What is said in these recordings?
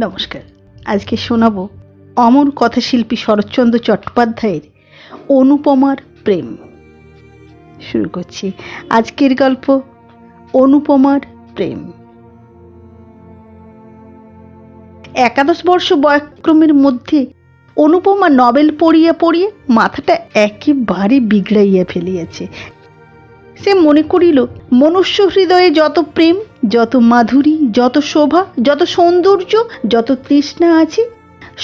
নমস্কার। আজকে শোনাবো অমর কথাশিল্পী শরৎচন্দ্র চট্টোপাধ্যায়ের অনুপমার প্রেম। শুরু করছি আজকের গল্প অনুপমার প্রেম। 11 বর্ষ বয়ক্রমের মধ্যে অনুপমা নভেল পড়িয়া পড়িয়া মাথাটা একেবারে বিগড়াইয়া ফেলিয়াছে। সে মনে করিল মনুষ্য হৃদয়ে যত প্রেম, যত মাধুরী, যত শোভা, যত সৌন্দর্য, যত তৃষ্ণা আছে,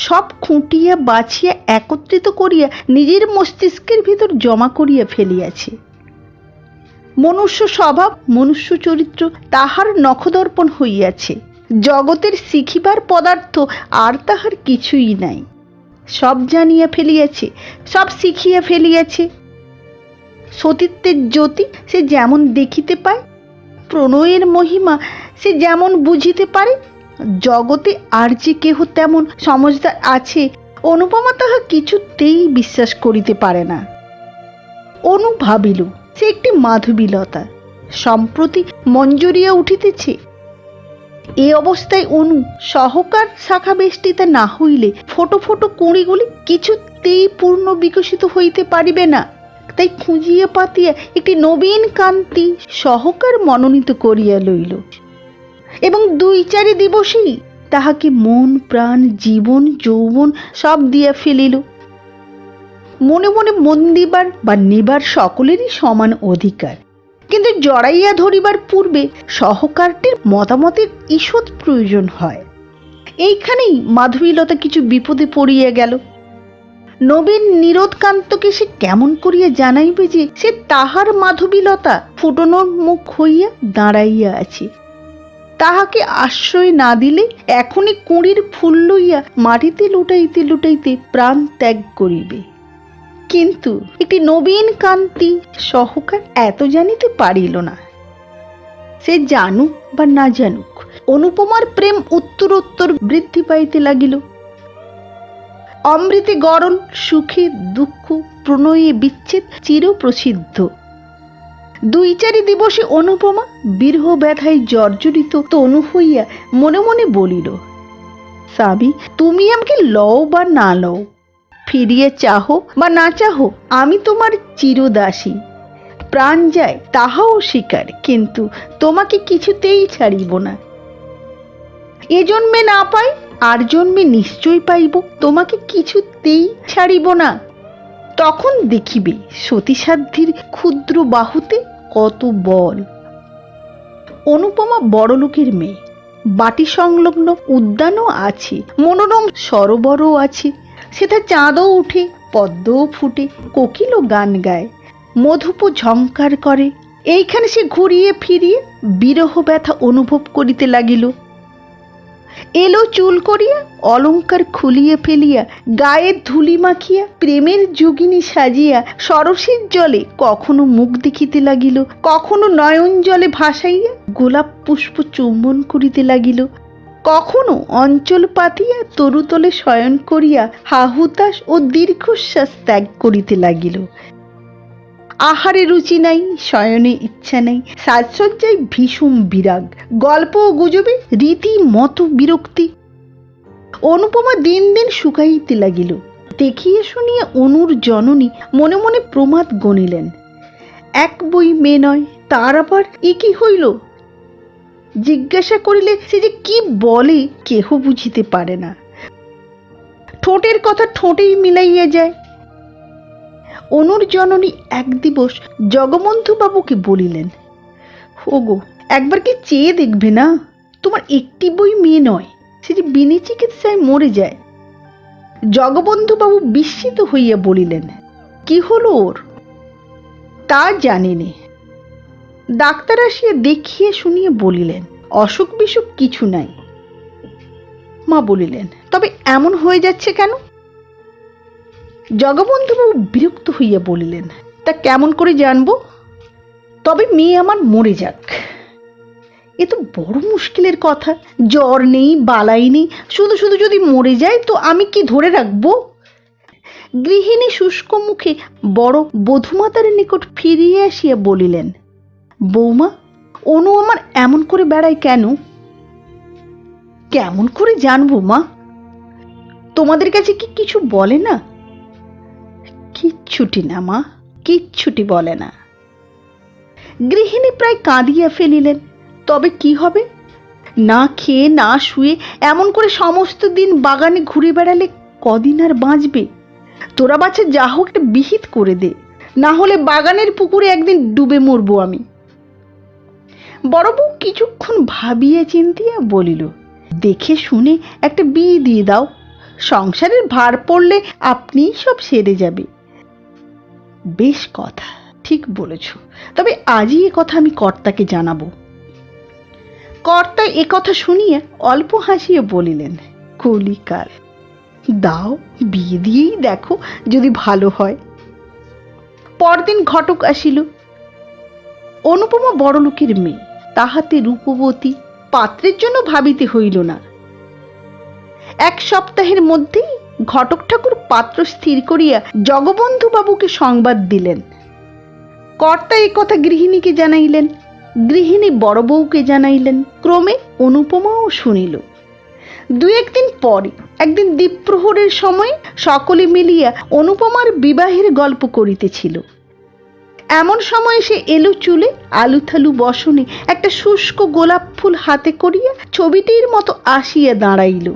সব খুঁটিয়া বাছিয়া একত্রিত করিয়া নিজের মস্তিষ্কের ভিতর জমা করিয়া ফেলিয়াছে। মনুষ্য স্বভাব, মনুষ্য চরিত্র তাহার নখদর্পণ হইয়াছে। জগতের শিখিবার পদার্থ আর তাহার কিছুই নাই। সব জানিয়া ফেলিয়াছে, সব শিখিয়া ফেলিয়াছে। সতীত্বের জ্যোতি সে যেমন দেখিতে পায়, প্রণয়ের মহিমা সে যেমন বুঝিতে পারে, জগতে আর যে কেহ তেমন সমজদার আছে অনুপমা তাহা কিছুতেই বিশ্বাস করিতে পারে না। অনু ভাবিল সে একটি মাধবীলতা, সম্প্রতি মঞ্জুরিয়া উঠিতেছে। এ অবস্থায় অনু সহকার শাখা বেষ্টিতা না হইলে ফোটো ফোটো কুঁড়িগুলি কিছুতেই পূর্ণ বিকশিত হইতে পারিবে না। তাই খুঁজিয়া পাতিয়া একটি নবীন কান্তি সহকার মনোনীত করিয়া লইল এবং 2-4 দিবসেই তাহাকে মন প্রাণ জীবন যৌবন সব দিয়া ফেলিল। মনে মনে মন দিবার বা নিবার সকলেরই সমান অধিকার, কিন্তু জড়াইয়া ধরিবার পূর্বে সহকারটির মতামতের ঈষৎ প্রয়োজন হয়। এইখানেই মাধবীলতা কিছু বিপদে পড়িয়া গেল। নবীন নিরোধকান্তকে সে কেমন করিয়া জানাইবে যে সে তাহার মাধবীলতা ফুটনোর মুখ হইয়া দাঁড়াইয়া আছে। তাহাকে আশ্রয় না দিলে এখনই কুঁড়ির ফুল লইয়া মাটিতে লুটাইতে লুটাইতে প্রাণ ত্যাগ করিবে। কিন্তু একটি নবীন কান্তি সহকার এত জানিতে পারিল না। সে জানুক বা না জানুক, অনুপমার প্রেম উত্তরোত্তর বৃদ্ধি পাইতে লাগিল। অমৃতে গরল, সুখে দুঃখ, প্রণয়ে বিচ্ছেদ চিরপ্রসিদ্ধ। 2-4 দিবসে অনুপমা বিরহ ব্যথায় জর্জরিত তনু হইয়া মনে মনে বলিল, স্বামী তুমি আমাকে লও বা না লও, ফিরিয়ে চাহো বা না চাহো, আমি তোমার চিরদাসী। প্রাণ যায় তাহাও স্বীকার, কিন্তু তোমাকে কিছুতেই ছাড়িব না। এ জন্মে না পাই আর জন্মে নিশ্চয় পাইব, তোমাকে কিছুতেই ছাড়িব না। তখন দেখিবে সতীসাধ্যের ক্ষুদ্র বাহুতে কত বল। অনুপমা বড়লোকের মেয়ে, বাটি সংলগ্ন উদ্যানও আছে, মনোরম সরোবরও আছে, সেটা চাঁদও উঠে, পদ্মও ফুটে, কোকিলও গান গায়, মধুপ ঝংকার করে। এইখানে সে ঘুরিয়ে ফিরিয়ে বিরহ ব্যথা অনুভব করিতে লাগিল। এলো চুল করিয়া, অলঙ্কার খুলিয়া ফেলিয়া, গায়ে ধুলি মাখিয়া, প্রেমের যোগিনী সাজিয়া সরসীর জলে কখনো মুখ দেখিতে লাগিল, কখনো নয়ন জলে ভাসাইয়া গোলাপ পুষ্প চুম্বন করিতে লাগিল, কখনো অঞ্চল পাতিয়া তরুতলে শয়ন করিয়া হাহুতাস ও দীর্ঘশ্বাস ত্যাগ করিতে লাগিল। আহারে রুচি নাই, শয়নে ইচ্ছা নাই, সাজসজ্জায় ভীষণ বিরাগ, গল্প ও গুজবে রীতিমতো বিরক্তি। অনুপমা দিন দিন শুকাইতে লাগিল। দেখিয়ে শুনিয়া অনুর জননী মনে মনে প্রমাদ গণিলেন। এক বই মেয়ে নয়, তার আবার এ কি হইল? জিজ্ঞাসা করিলে সে যে কি বলে কেহ বুঝিতে পারে না। ঠোঁটের কথা ঠোঁটেই মিলাইয়া যায়। অনুর জননী এক দিবস জগবন্ধু বাবুকে বলিলেন, ওগো একবার কি চেয়ে দেখবে না, তোমার একটি বই মেয়ে নয়, সে যে বিনি চিকিৎসায় মরে যায়। জগবন্ধু বাবু বিস্মিত হইয়া বলিলেন, কি হলো ওর? তা জানেনে। ডাক্তার আসিয়া দেখিয়ে শুনিয়ে বলিলেন, অসুখ বিসুখ কিছু নাই। মা বলিলেন, তবে এমন হয়ে যাচ্ছে কেন? জগবন্ধুবাবু বিরক্ত হইয়া বলিলেন, তা কেমন করে জানবো? তবে মেয়ে আমার মরে যাক। এ তো বড় মুশকিলের কথা। জ্বর নেই, বালাই নেই, শুধু শুধু যদি মরে যায় তো আমি কি ধরে রাখবো? গৃহিণী শুষ্ক মুখে বড় বধূমাতার নিকট ফিরিয়ে আসিয়া বলিলেন, বৌমা অনু আমার এমন করে বেড়ায় কেন? কেমন করে জানবো মা? তোমাদের কাছে কি কিছু বলে না? কিচ্ছুটি না মা, কিচ্ছুটি বলে না। গৃহিণী প্রায় কাঁদিয়া ফেলিলেন। তবে কি হবে? না খেয়ে না শুয়ে এমন করে সমস্ত দিন বাগানে ঘুরে বেড়ালে কদিন আর বাঁচবে? তোরা বাচ্চা যা হোক একটা বিহিত করে দে, না হলে বাগানের পুকুরে একদিন ডুবে মরবো আমি। বড় বউ কিছুক্ষণ ভাবিয়া চিন্তিয়া বলিল, দেখে শুনে একটা বিয়ে দিয়ে দাও, সংসারের ভার পড়লে আপনিই সব সেরে যাবে। বেশ কথা, ঠিক বলেছ, তবে আজই এ কথা আমি কর্তাকে জানাবো। কর্তা এ কথা শুনিয়া অল্প হাসিয়া বলিলেন, কলিকাল, দাও, বিয়ে দিয়েই দেখো, যদি ভালো হয়। পরদিন ঘটক আসিল। অনুপমা বড়লোকের মেয়ে, তাহাতে রূপবতী, পাত্রের জন্য ভাবিতে হইল না। এক সপ্তাহের মধ্যেই ঘটক ঠাকুর পাত্র স্থির করিয়া জগবন্ধু বাবুকে সংবাদ দিলেন। কর্তা এ কথা গৃহিণীকে জানাইলেন, গৃহিণী বড় বউকে জানাইলেন, ক্রমে অনুপমাও শুনিল। দু একদিন পরে একদিন দ্বীপ্রহরের সময় সকলে মিলিয়া অনুপমার বিবাহের গল্প করিতেছিল। এমন সময় সে এলো চুলে আলুথালু বসনে একটা শুষ্ক গোলাপ ফুল হাতে করিয়া ছবিটির মতো আসিয়া দাঁড়াইল।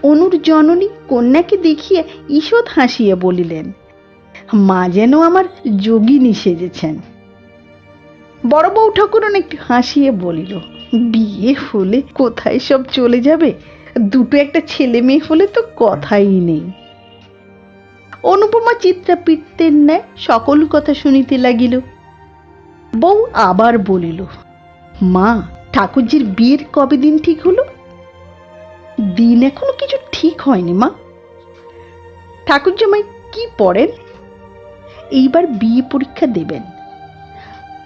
অনুর জননী কন্যাকে দেখিয়া ঈষৎ হাসিয়া বলিলেন, মা যেন আমার যোগিনী সেজেছেন। বড় বউ ঠাকুরন একটু হাসিয়ে বলিল, বিয়ে হলে কোথায় সব চলে যাবে, দুটো একটা ছেলে মেয়ে হলে তো কথাই নেই। অনুপমা চিত্রাপিত্তের ন্যায় সকল কথা শুনিতে লাগিল। বউ আবার বলিল, মা, ঠাকুরজির বিয়ের কবে দিন ঠিক হলো? দিন এখনো কিছু ঠিক হয়নি মা। ঠাকুর জামাই কি পড়েন? এইবার বিয়ে পরীক্ষা দেবেন।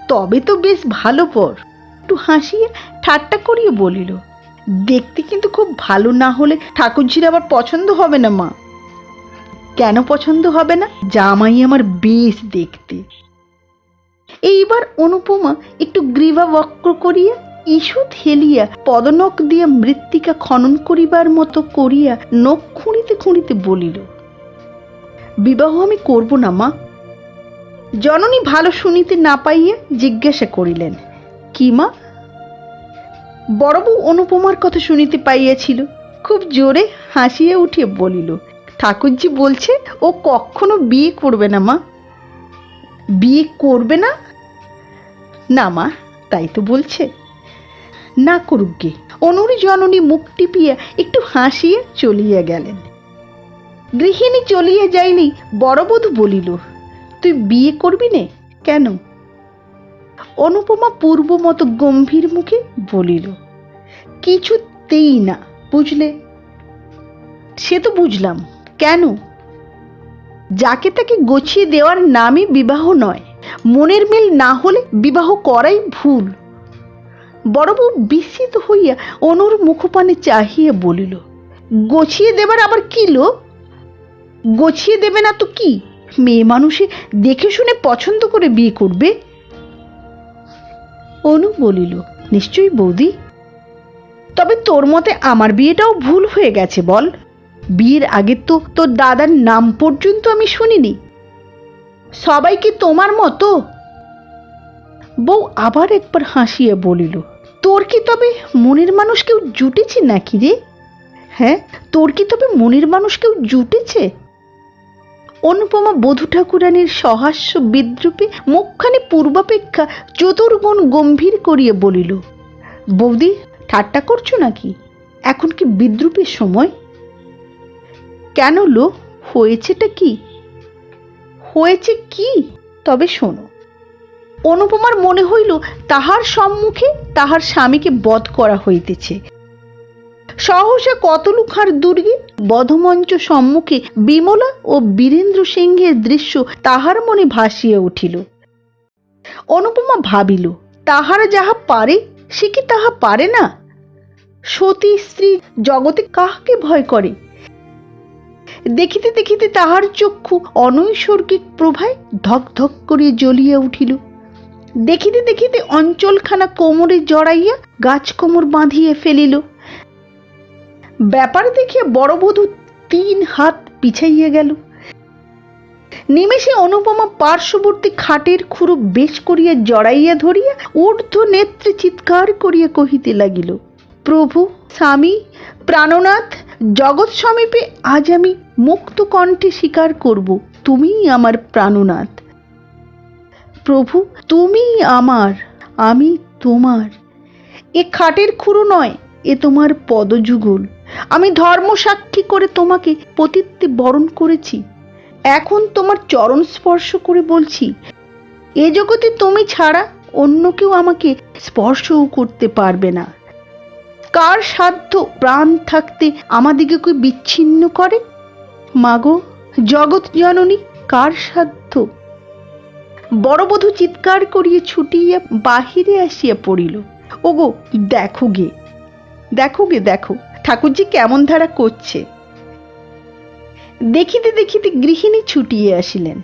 তবে তো বেশ ভালো পর। একটু হাসিয়ে ঠাট্টা করিয়ে বলিল, দেখতে কিন্তু খুব ভালো না হলে ঠাকুরজির আবার পছন্দ হবে না মা। কেন পছন্দ হবে না? জামাই আমার বেশ দেখতে। এইবার অনুপমা একটু গ্রীবা বক্র করিয়া ঈষৎ হেলিয়া পদনখ দিয়া মৃত্তিকা খনন করিবার মতো করিয়া নখ খুঁড়িতে খুঁড়িতে বলিল, বিবাহ আমি করব না মা। জননী ভালো শুনিতে না পাইয়া জিজ্ঞাসা করিলেন, কি মা? বড় বউ অনুপমার কথা শুনিতে পাইয়াছিল, খুব জোরে হাসিয়া উঠিয়া বলিল, ঠাকুরজি বলছে ও কখনো বিয়ে করবে না মা। বিয়ে করবে না? না মা, তাই তো বলছে। না করুক গে। অনুর জননী মুখ টিপিয়া একটু হাসিয়া চলিয়া গেলেন। গৃহিণী চলিয়া যাইনি বড়বধূ বলিল, তুই বিয়ে করবি নে? কেন? অনুপমা পূর্ব মতো গম্ভীর মুখে বলিল, কিছুতেই না, বুঝলে? সে তো বুঝলাম, কেন? যাকে তাকে গছিয়ে দেওয়ার নামই বিবাহ নয়। মনের মিল না হলে বিবাহ করাই ভুল। বড় বউ বিস্মিত হইয়া অনুর মুখপানে চাহিয়া বলিল, গছিয়ে দেবার আবার কি লোক? গছিয়ে দেবে না তো কি? মেয়ে মানুষে দেখে শুনে পছন্দ করে বিয়ে করবে। অনু বলিল, নিশ্চয়ই বৌদি। তবে তোর মতে আমার বিয়েটাও ভুল হয়ে গেছে বল? বিয়ের আগে তো তোর দাদার নাম পর্যন্ত আমি শুনিনি। সবাই কি তোমার মতো? বউ আবার একবার হাসিয়া বলিল, তোর কি তবে মনের মানুষ কেউ জুটেছে নাকি রে? হ্যাঁ, তোর কি তবে মনের মানুষ কেউ জুটেছে? অনুপমা বধূ ঠাকুরানীর সহাস্য বিদ্রুপে মুখখানি পূর্বাপেক্ষা চতুর্গুণ গম্ভীর করিয়া বলিল, বৌদি, ঠাট্টা করছো নাকি? এখন কি বিদ্রুপের সময়? কেন লো, হয়েছেটা কি? হয়েছে কি? তবে শোনো। অনুপমার মনে হইল তাহার সম্মুখে তাহার স্বামীকে বধ করা হইতেছে। সহসা কতলুখার দুর্গে বধমঞ্চ সম্মুখে বিমলা ও বীরেন্দ্র সিংহের দৃশ্য তাহার মনে ভাসিয়া উঠিল। অনুপমা ভাবিল, তাহারা যাহা পারে সে কি তাহা পারে না? সতী স্ত্রী জগতে কাহাকে ভয় করে? দেখিতে দেখিতে তাহার চক্ষু অনৈসর্গিক প্রভায় ধক ধক করিয়া জ্বলিয়া উঠিল। দেখিতে দেখিতে অঞ্চলখানা কোমরে জড়াইয়া গাছ কোমর বাঁধিয়া ফেলিল। ব্যাপার দেখিয়া বড় বধূ 3 হাত পিছাইয়া গেল। নিমেষে অনুপমা পার্শ্ববর্তী খাটের খুঁড়ো বেশ করিয়া জড়াইয়া ধরিয়া ঊর্ধ্ব নেত্রে চিৎকার করিয়া কহিতে লাগিল, প্রভু, স্বামী, প্রাণনাথ, জগৎ সমীপে আজ আমি মুক্ত কণ্ঠে স্বীকার করব, তুমিই আমার প্রাণনাথ। প্রভু, তুমিই আমার, আমি তোমার। এ খাটের খুঁড়ো নয়, এ তোমার পদযুগল। আমি ধর্ম সাক্ষী করে তোমাকে পতিত্বে বরণ করেছি। এখন তোমার চরণ স্পর্শ করে বলছি, এ জগতে তুমি ছাড়া অন্য কেউ আমাকে স্পর্শও করতে পারবে না। কার সাধ্য প্রাণ থাকতে আমাদিগকে বিচ্ছিন্ন করে? মাগো, জগৎ জননী, কার সাধ্য? বড়বধূ চিৎকার করিয়া ছুটিয়া বাহিরে আসিয়া পড়িল। ওগো, দেখো গে, দেখো গে, দেখো ঠাকুরজি কেমন ধারা করছে। দেখিতে দেখিতে গৃহিণী ছুটিয়া আসিলেন।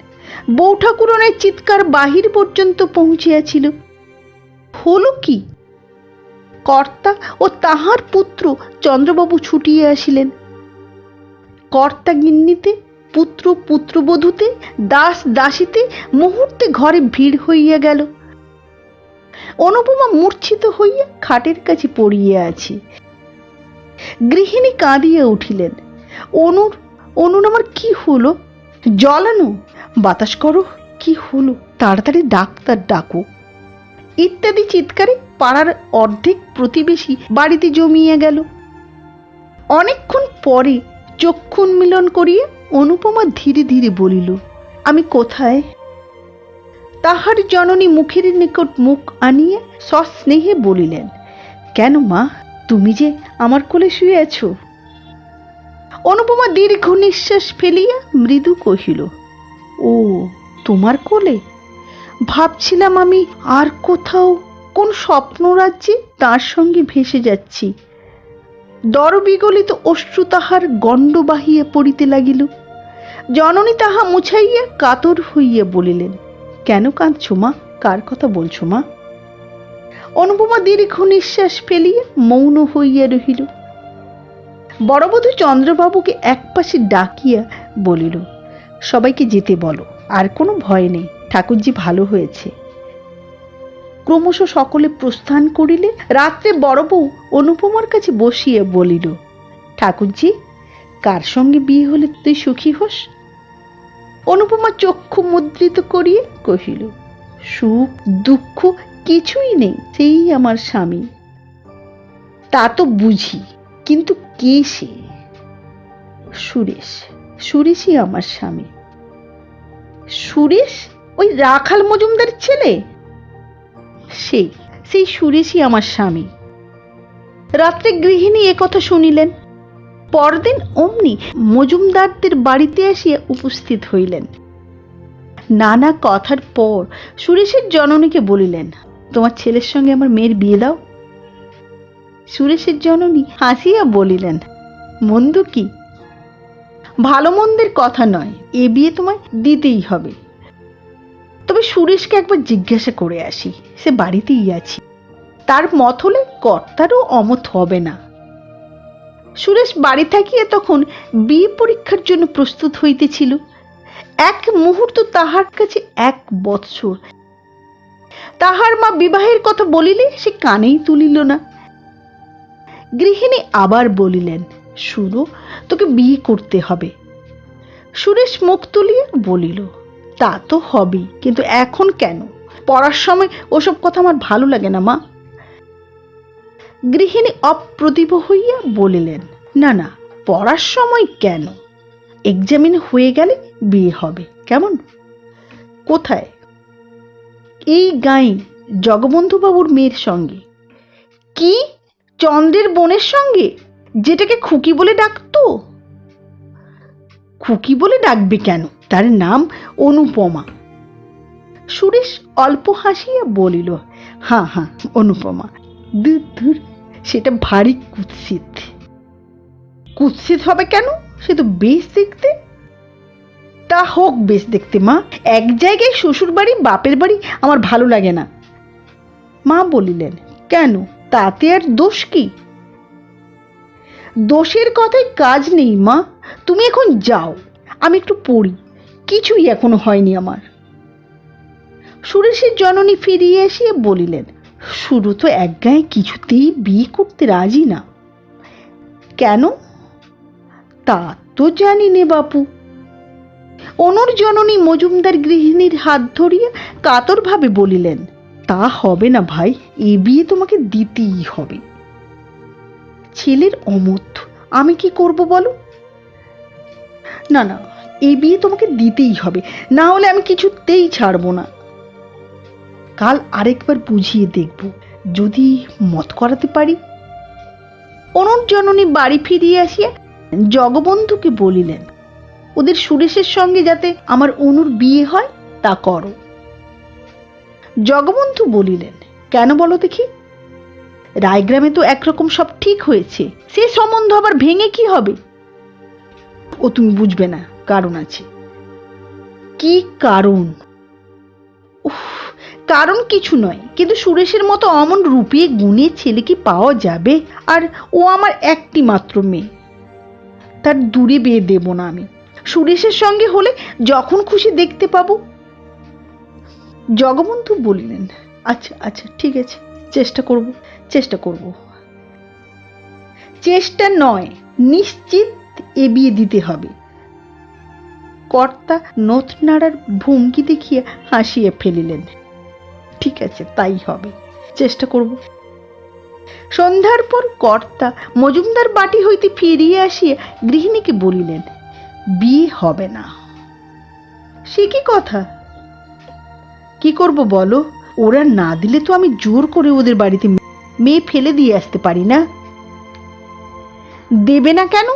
বউ ঠাকুরনের চিৎকার বাহির পর্যন্ত পৌঁছিয়াছিল। হলো কি? কর্তা ও তাহার পুত্র চন্দ্রবাবু ছুটিয়া আসিলেন। কর্তা গিন্নিতে, পুত্র পুত্রবধূতে, দাস দাসীতে মুহূর্তে ঘরে ভিড় হইয়া গেল। অনুপমা মূর্ছিত হইয়া খাটের কাছে পড়িয়া আছে। গৃহিণী কাঁদিয়া উঠিলেন। অনুর অনুর আমার কি হলো? জলানো, বাতাস করো, কি হলো? তাড়াতাড়ি ডাক্তার ডাকো। ইত্যাদি চিৎকারে পাড়ার অর্ধেক প্রতিবেশী বাড়িতে জমিয়া গেল। অনেকক্ষণ পরে চক্ষু উন্মিলন করিয়া অনুপমা ধীরে ধীরে বলিল, আমি কোথায়? তাহার জননী মুখের নিকট মুখ আনিয়া সস্নেহে বলিলেন, কেন মা, তুমি যে আমার কোলে শুয়ে আছো? অনুপমা দীর্ঘ নিঃশ্বাস ফেলিয়া মৃদু কহিল, ও, তোমার কোলে? ভাবছিলাম আমি আর কোথাও কোন স্বপ্ন রাজ্যে তার সঙ্গে ভেসে যাচ্ছি। দরবিগলিত অশ্রু তাহার গণ্ড বাহিয়া পড়িতে লাগিল। জননী তাহা মুছাইয়া কাতর হইয়া বলিলেন, কেন কাঁদছো মা? কার কথা বলছো মা? অনুপমা দীর্ঘ নিঃশ্বাস ফেলিয়া মৌন হইয়া রহিল। বড়বধূ চন্দ্রবাবুকে একপাশে ডাকিয়া বলিল, সবাইকে যেতে বলো, আর কোনো ভয় নেই, ঠাকুরজি ভালো হয়েছে। ক্রমশ সকলে প্রস্থান করিলে রাত্রে বড় বউ অনুপমার কাছে বসিয়া বলিল, ঠাকুরজি, কার সঙ্গে বিয়ে হলে তুই সুখী হোস? অনুপমা চক্ষু মুদ্রিত করিয়া কহিল, সুখ দুঃখ কিছুই নেই, সেই আমার স্বামী। তা তো বুঝি, কিন্তু কে সে? সুরেশ, সুরেশই আমার স্বামী। সুরেশ? ওই রাখাল মজুমদার ছেলে? সেই সুরেশই আমার স্বামী। রাত্রে গৃহিণী একথা শুনিলেন। পরদিন অমনি মজুমদারদের বাড়িতে আসিয়া উপস্থিত হইলেন। নানা কথার পর সুরেশের জননীকে বলিলেন, তোমার ছেলের সঙ্গে আমার মেয়ের বিয়ে দাও। সুরেশের জননী হাসিয়া বলিলেন, মন্দ কি? ভালো মন্দের কথা নয়, এ বিয়ে তোমায় দিতেই হবে। তবে সুরেশকে একবার জিজ্ঞাসা করে আসি, সে বাড়িতেই আছে। তার মত হলে কর্তারও অমত হবে না। সুরেশ বাড়ি থাকিয়া তখন বিয়ে পরীক্ষার জন্য প্রস্তুত হইতেছিল। এক মুহূর্ত তাহার কাছে 1 বৎসর। তাহার মা বিবাহের কথা বলিলে সে কানেই তুলিল না। গৃহিণী আবার বলিলেন, শুনো, তোকে বিয়ে করতে হবে। সুরেশ মুখ তুলিয়া বলিল, তা তো হবেই, কিন্তু এখন কেন? পড়ার সময় ওসব কথা আমার ভালো লাগে না মা। গৃহিণী অপ্রতিভ হইয়া বলিলেন, না না, পড়ার সময় কেন? এক্সামিন হয়ে গেলে বিয়ে হবে, কেমন? কোথায়? এই গাঁয়ে জগবন্ধু বাবুর মেয়ের সঙ্গে। কি? চন্দ্রের বোনের সঙ্গে, যেটাকে খুকি বলে ডাকতো? খুকি বলে ডাকবে কেন? তার নাম অনুপমা। সুরেশ অল্প হাসিয়া বলিল, হ্যাঁ হ্যাঁ, অনুপমা। দূর দূর, সেটা ভারী কুৎসিত। কুৎসিত হবে কেন? সে তো বেশ দেখতে। তা হোক বেশ দেখতে মা, এক জায়গায় শ্বশুর বাড়ি বাপের বাড়ি আমার ভালো লাগে না। মা বলিলেন, কেন, তাতে আর দোষ কি? দোষের কথায় কাজ নেই মা, তুমি এখন যাও, আমি একটু পড়ি, কিছুই এখনো হয়নি আমার। সুরেশের জননী ফিরিয়ে এসে বলিলেন, শুরু তো একগায়ে কিছুতেই বিয়ে করতে রাজি না। কেন? তা তো জানি নে বাপু। অনুর জননী মজুমদার গৃহিণীর হাত ধরিয়া কাতরভাবে বলিলেন, তা হবে না ভাই, এ বিয়ে তোমাকে দিতেই হবে। ছেলের অমত, আমি কি করব বলো? না না, এই বিয়ে তোমাকে দিতেই হবে, না হলে আমি কিছুতেই ছাড়বো না। কাল আরেকবার বুঝিয়ে দেখব, যদি মত করাতে পারি। অনুর জননী বাড়ি ফিরিয়ে আসিয়া জগবন্ধুকে বলিলেন, ওদের সুরেশের সঙ্গে যাতে আমার অনুর বিয়ে হয় তা করো। জগবন্ধু বলিলেন, কেন বলো দেখি? রায়গ্রামে তো একরকম সব ঠিক হয়েছে, সে সম্বন্ধ আবার ভেঙে কি হবে? ও তুমি বুঝবে না, কারণ আছে। কি কারণ? উফ, কারণ কিছু নয়, কিন্তু সুরেশের মতো অমন রূপিয়ে গুণে ছেলে কি পাওয়া যাবে? আর ও আমার একটি মাত্র মেয়ে, তার দূরে বিয়ে দেব না আমি। সুরেশের সঙ্গে হলে যখন খুশি দেখতে পাবো। জগবন্ধু বলিলেন, আচ্ছা আচ্ছা ঠিক আছে, চেষ্টা করব চেষ্টা করব। চেষ্টা নয়, নিশ্চিত এ বিয়ে দিতে হবে। কর্তা নথ নাড়ার ভঙ্গি দেখিয়া হাসিয়া ফেলিলেন, ঠিক আছে তাই হবে, চেষ্টা করব। সন্ধ্যার পর কর্তা মজুমদার বাটি হইতে ফিরিয়ে আসিয়া গৃহিণীকে বলিলেন, বিয়ে হবে না। সে কি কথা? কি করব বলো? ওরা না দিলে তো আমি জোর করে ওদের বাড়িতে মেয়ে ফেলে দিয়ে আসতে পারি না। দেবে না কেন?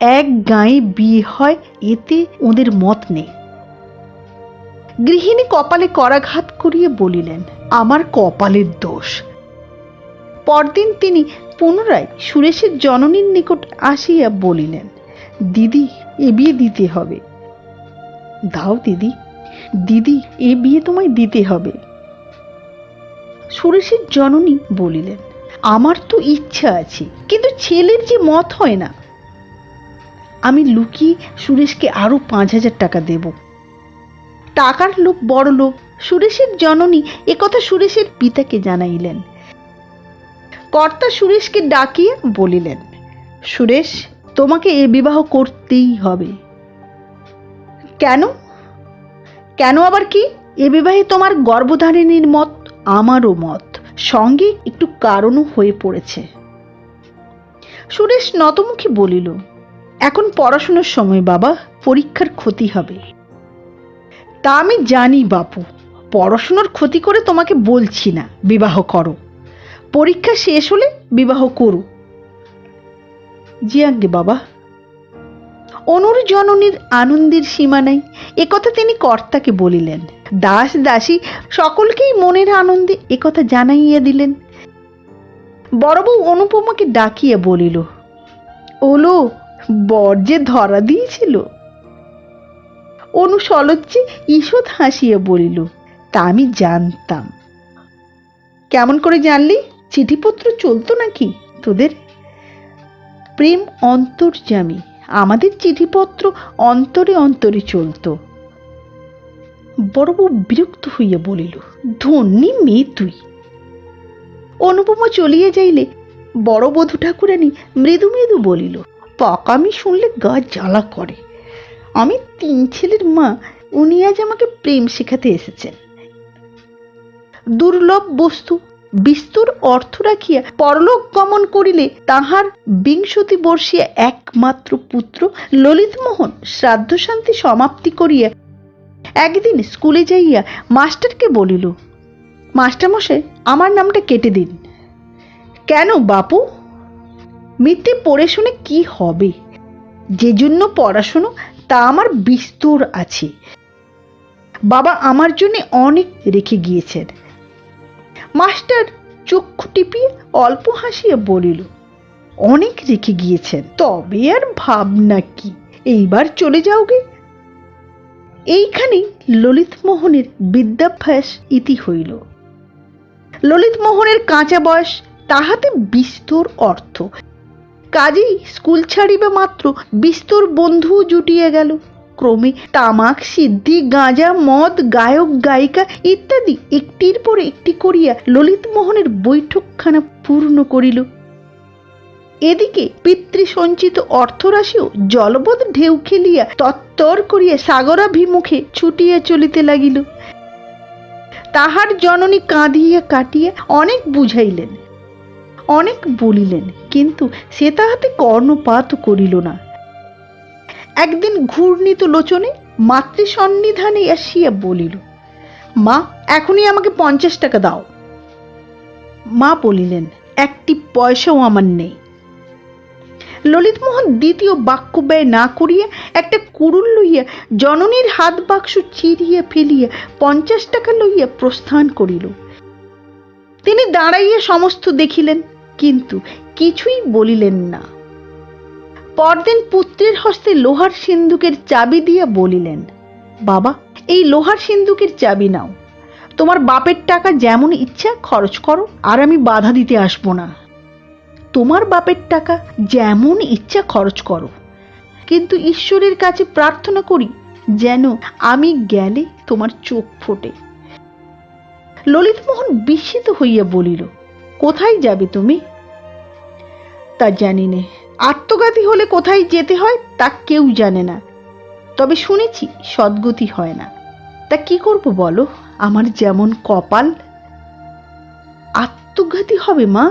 এক গায়ে বিয়ে হয়, এতে ওদের মত নেই। গৃহিণী কপালে করাঘাত করিয়ে বলিলেন, আমার কপালের দোষ। পরদিন তিনি পুনরায় সুরেশের জননীর নিকট আসিয়া বলিলেন, দিদি এ বিয়ে দিতে হবে। দাও দিদি, দিদি এ বিয়ে তোমায় দিতে হবে। সুরেশের জননী বলিলেন, আমার তো ইচ্ছা আছে, কিন্তু ছেলের যে মত হয় না। আমি লুকিয়ে সুরেশকে আরো 5,000 টাকা দেব। টাকার লোক বড় লোক। সুরেশের জননী একথা সুরেশের পিতাকে জানাইলেন। কর্তা সুরেশকে ডাকিয়ে বলিলেন, সুরেশ, তোমাকে এ বিবাহ করতেই হবে। কেন? কেন আবার কি? এ বিবাহে তোমার গর্ভধারিণীর মত, আমারও মত, সঙ্গে একটু কারণও হয়ে পড়েছে। সুরেশ নতমুখী বলিল, এখন পড়াশোনার সময় বাবা, পরীক্ষার ক্ষতি হবে। তা আমি জানি বাপু, পড়াশোনার ক্ষতি করে তোমাকে বলছি না বিবাহ করো, পরীক্ষা শেষ হলে বিবাহ করো। জি আজ্ঞে বাবা। অনুর জননীর আনন্দের সীমা নাই, একথা তিনি কর্তাকে বলিলেন। দাস দাসী সকলকেই মনের আনন্দে একথা জানাইয়া দিলেন। বড় বউ অনুপমাকে ডাকিয়া বলিল, ওলো, বর যে ধরা দিয়েছিল। অনু সলজ্জে ঈষৎ হাসিয়া বলিল, তা আমি জানতাম। কেমন করে জানলি? চিঠিপত্র চলতো নাকি তোদের? প্রেম অন্তর্যামী, আমাদের চিঠিপত্র অন্তরে অন্তরে চলত। বড় বউ বিরক্ত হইয়া বলিল, ধন্যী মেয়ে তুই। অনুপমা চলিয়া যাইলে বড় বধূ ঠাকুরানী মৃদু মৃদু বলিল, পাকামি শুনলে গা জ্বালা করে। আমি 3 ছেলের মা, উনি আজ আমাকে প্রেম শেখাতে এসেছেন। দুর্লভ বস্তু বিস্তর অর্থ রাখিয়া পরলোক গমন করিলে তাহার 20 বর্ষীয় একমাত্র পুত্র ললিতমোহন শ্রাদ্ধ শান্তি সমাপ্তি করিয়া একদিন স্কুলে যাইয়া মাস্টারকে বলিল, মাস্টারমশাই, আমার নামটা কেটে দিন। কেন বাপু? মিথ্যে পড়ে শুনে কি হবে? যে জন্য পড়াশুনো তা আমার বিস্তর আছে। বাবা আমার জন্য অনেক রেখে গিয়েছেন। মাস্টার চক্ষু টিপিয়ে অল্প হাসিয়া বলিল, অনেক রেখে গিয়েছেন, তবে আর ভাবনা কি, এইবার চলে যাওগে। এইখানেই ললিতমোহনের বিদ্যাভ্যাস ইতি হইল। ললিতমোহনের কাঁচা বয়স, তাহাতে বিস্তর অর্থ, কাজেই স্কুল ছাড়িবা মাত্র বিস্তর বন্ধু জুটিয়া গেল। ক্রমে তামাক, সিদ্ধি, গাঁজা, মদ, গায়ক, গায়িকা ইত্যাদি একটির পর একটি করিয়া ললিতমোহনের বৈঠকখানা পূর্ণ করিল। এদিকে পিতৃসঞ্চিত অর্থরাশিও জলবৎ ঢেউ খেলিয়া তত্তর করিয়া সাগরাভিমুখে ছুটিয়া চলিতে লাগিল। তাহার জননী কাঁদিয়া কাটিয়া অনেক বুঝাইলেন, অনেক বলিলেন, কিন্তু সে তাহাতে কর্ণপাত করিল না। একদিন ঘূর্ণিত লোচনে মাতৃসন্নিধানে আসিয়া বলিল, মা, এখনই আমাকে 50 টাকা দাও। মা বলিলেন, একটি পয়সাও আমার নেই। ললিতমোহন দ্বিতীয় বাক্য ব্যয় না করিয়া একটা কুড়ুল লইয়া জননীর হাত বাক্স চিরিয়া ফেলিয়া 50 টাকা লইয়া প্রস্থান করিল। তিনি দাঁড়াইয়া সমস্ত দেখিলেন, কিন্তু কিছুই বলিলেন না। পরদিন পুত্রের হস্তে লোহার সিন্দুকের চাবি দিয়া বলিলেন, বাবা, এই লোহার সিন্দুকের চাবি নাও। তোমার বাপের টাকা যেমন ইচ্ছা খরচ করো, আর আমি বাধা দিতে আসবো না। তোমার বাপের টাকা যেমন ইচ্ছা খরচ করো, কিন্তু ঈশ্বরের কাছে প্রার্থনা করি যেন আমি গেলে তোমার চোখ ফোটে। ললিতমোহন বিস্মিত হইয়া বলিল, কোথায় যাবে তুমি? তা জানি নে। আত্মঘাতী হলে কোথায় যেতে হয় তা কেউ জানে না, তবে শুনেছি সদ্গতি হয় না। তা কি করব বলো, আমার যেমন কপাল। আত্মঘাতী হবে মা?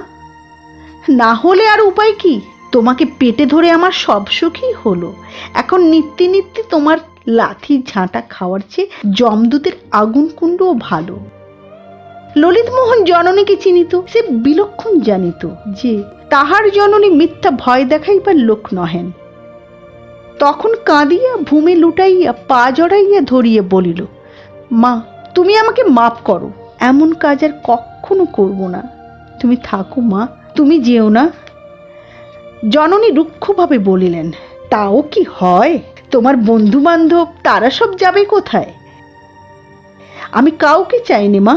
না হলে আর উপায় কি? তোমাকে পেটে ধরে আমার সব সুখই হলো। এখন নিত্যে নিত্যে তোমার লাথি ঝাঁটা খাওয়ার চেয়ে জমদূতের আগুন কুণ্ডও ভালো। ললিতমোহন জননীকে চিনিত, সে বিলক্ষণ জানিত যে তাহার জননী মিথ্যা ভয় দেখাইবার লোক নহেন। তখন কাঁদিয়া ভূমে লুটাইয়া পা জড়াইয়া ধরিয়া বলিল, মা, তুমি আমাকে মাপ করো, এমন কাজ আর কখনো করব না। তুমি থাকো মা, তুমি যেও না। জননী রুক্ষভাবে বলিলেন, তাও কি হয়? তোমার বন্ধু বান্ধব তারা সব যাবে কোথায়? আমি কাউকে চাইনি মা।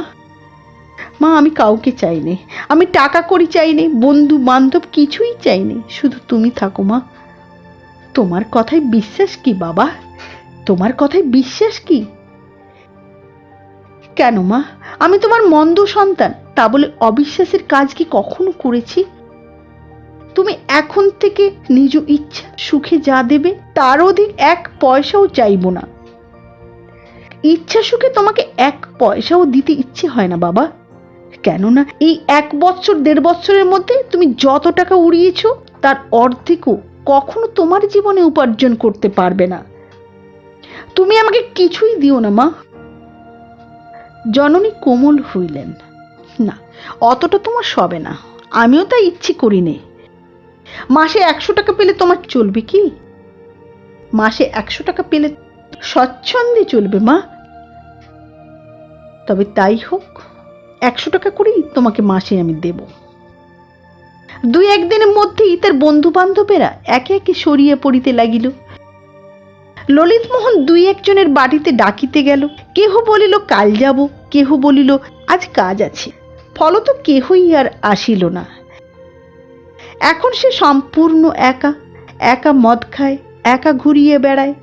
মা, আমি কাউকে চাইনি। আমি টাকা কড়ি চাইনি, বন্ধু বান্ধব কিছুই চাইনি। শুধু তুমি থাকো মা। তোমার কথায় বিশ্বাস কি বাবা? তোমার কথায় বিশ্বাস কি? কেন মা, আমি তোমার মন্দ সন্তান তা বলে অবিশ্বাসের কাজ কি কখনো করেছি? তুমি এখন থেকে নিজ ইচ্ছা সুখে যা দেবে তার অধিক 1 পয়সাও চাইব না। ইচ্ছা সুখে তোমাকে 1 পয়সাও দিতে ইচ্ছে হয় না বাবা। কেননা এই 1 বছর 1.5 বছরের মধ্যে তুমি যত টাকা উড়িয়েছ তার অর্ধেকও কখনো তোমার জীবনে উপার্জন করতে পারবে না। তুমি আমাকে কিছুই দিও না মা। জননী কোমল হইলেন, না, অতটা তোমার সবে না। আমিও তাই ইচ্ছে করি নে। মাসে 100 টাকা পেলে তোমার চলবে কি? মাসে 100 টাকা পেলে স্বচ্ছন্দে চলবে মা। তবে তাই হোক, 100 টাকা করেই তোমাকে মাসে আমি দেব। 2-1 দিনের মধ্যেই তার বন্ধু বান্ধবেরা একে একে সরিয়ে পড়িতে লাগিল। ললিতমোহন 2-1 জনের বাড়িতে ডাকিতে গেল। কেহ বলিল কাল যাব, কেহ বলিল আজ কাজ আছে। ফলত কেহই আর আসিল না। এখন সে সম্পূর্ণ একা, একা মদ খায়, একা ঘুরিয়ে বেড়ায়।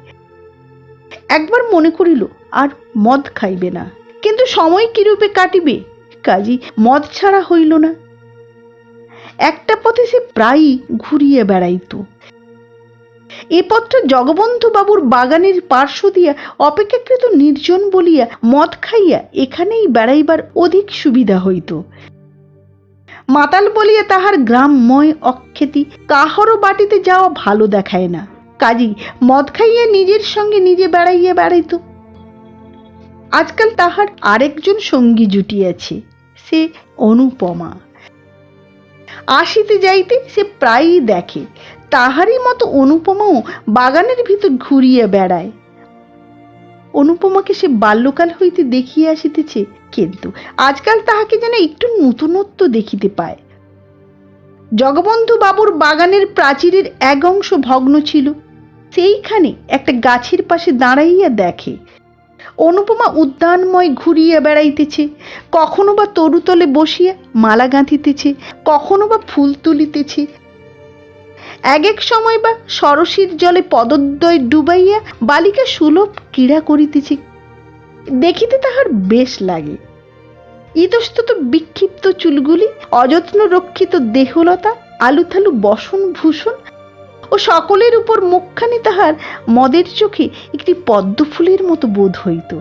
একবার মনে করিল আর মদ খাইবে না, কিন্তু সময় কিরূপে কাটিবে, কাজী মদ ছাড়া হইল না। একটা পথে সে প্রায়ই ঘুরিয়ে বেড়াইত। এ পথটা জগবন্ধু বাবুর বাগানের পার্শ্ব দিয়া অপেক্ষাকৃত নির্জন বলিয়া মদ খাইয়া এখানেই বেড়াইবার অধিক সুবিধা হইত। মাতাল বলিয়া তাহার গ্রামময় অখ্যাতি কাহারও বাটিতে যাওয়া ভালো দেখায় না। কাজী মদ খাইয়া নিজের সঙ্গে নিজে বেড়াইয়া বেড়াইত। আজকাল তাহার আরেকজন সঙ্গী জুটিয়াছে, সে অনুপমা। আসিতে যাইতে সে প্রায়ই দেখে তাহারই মতো অনুপমাও বাগানের ভিতর ঘুরিয়া বেড়ায়। অনুপমাকে সে বাল্যকাল হইতে দেখিয়া আসিতেছে, কিন্তু আজকাল তাহাকে যেন একটু নূতনত্ব দেখিতে পায়। জগবন্ধু বাবুর বাগানের প্রাচীরের এক অংশ ভগ্ন ছিল, সেইখানে একটা গাছের পাশে দাঁড়াইয়া দেখে অনুপমা উদ্যানময় ঘুরিয়া বেড়াইতেছে। কখনো বা তরুতলে বসিয়া মালা গাঁথিতেছে, কখনো বা ফুল তুলিতেছে। এক এক সময় বা সরসীর জলে পদদ্বয় ডুবাইয়া বালিকা সুলভ ক্রীড়া করিতেছে, দেখিতে তাহার বেশ লাগে। ইতস্তত বিক্ষিপ্ত চুলগুলি, অযত্ন রক্ষিত দেহলতা, আলুথালু বসন ভূষণ ও সকলের উপর মুখখানি তাহার মদের চোখে একটি পদ্ম ফুলের মতো বোধ হইত।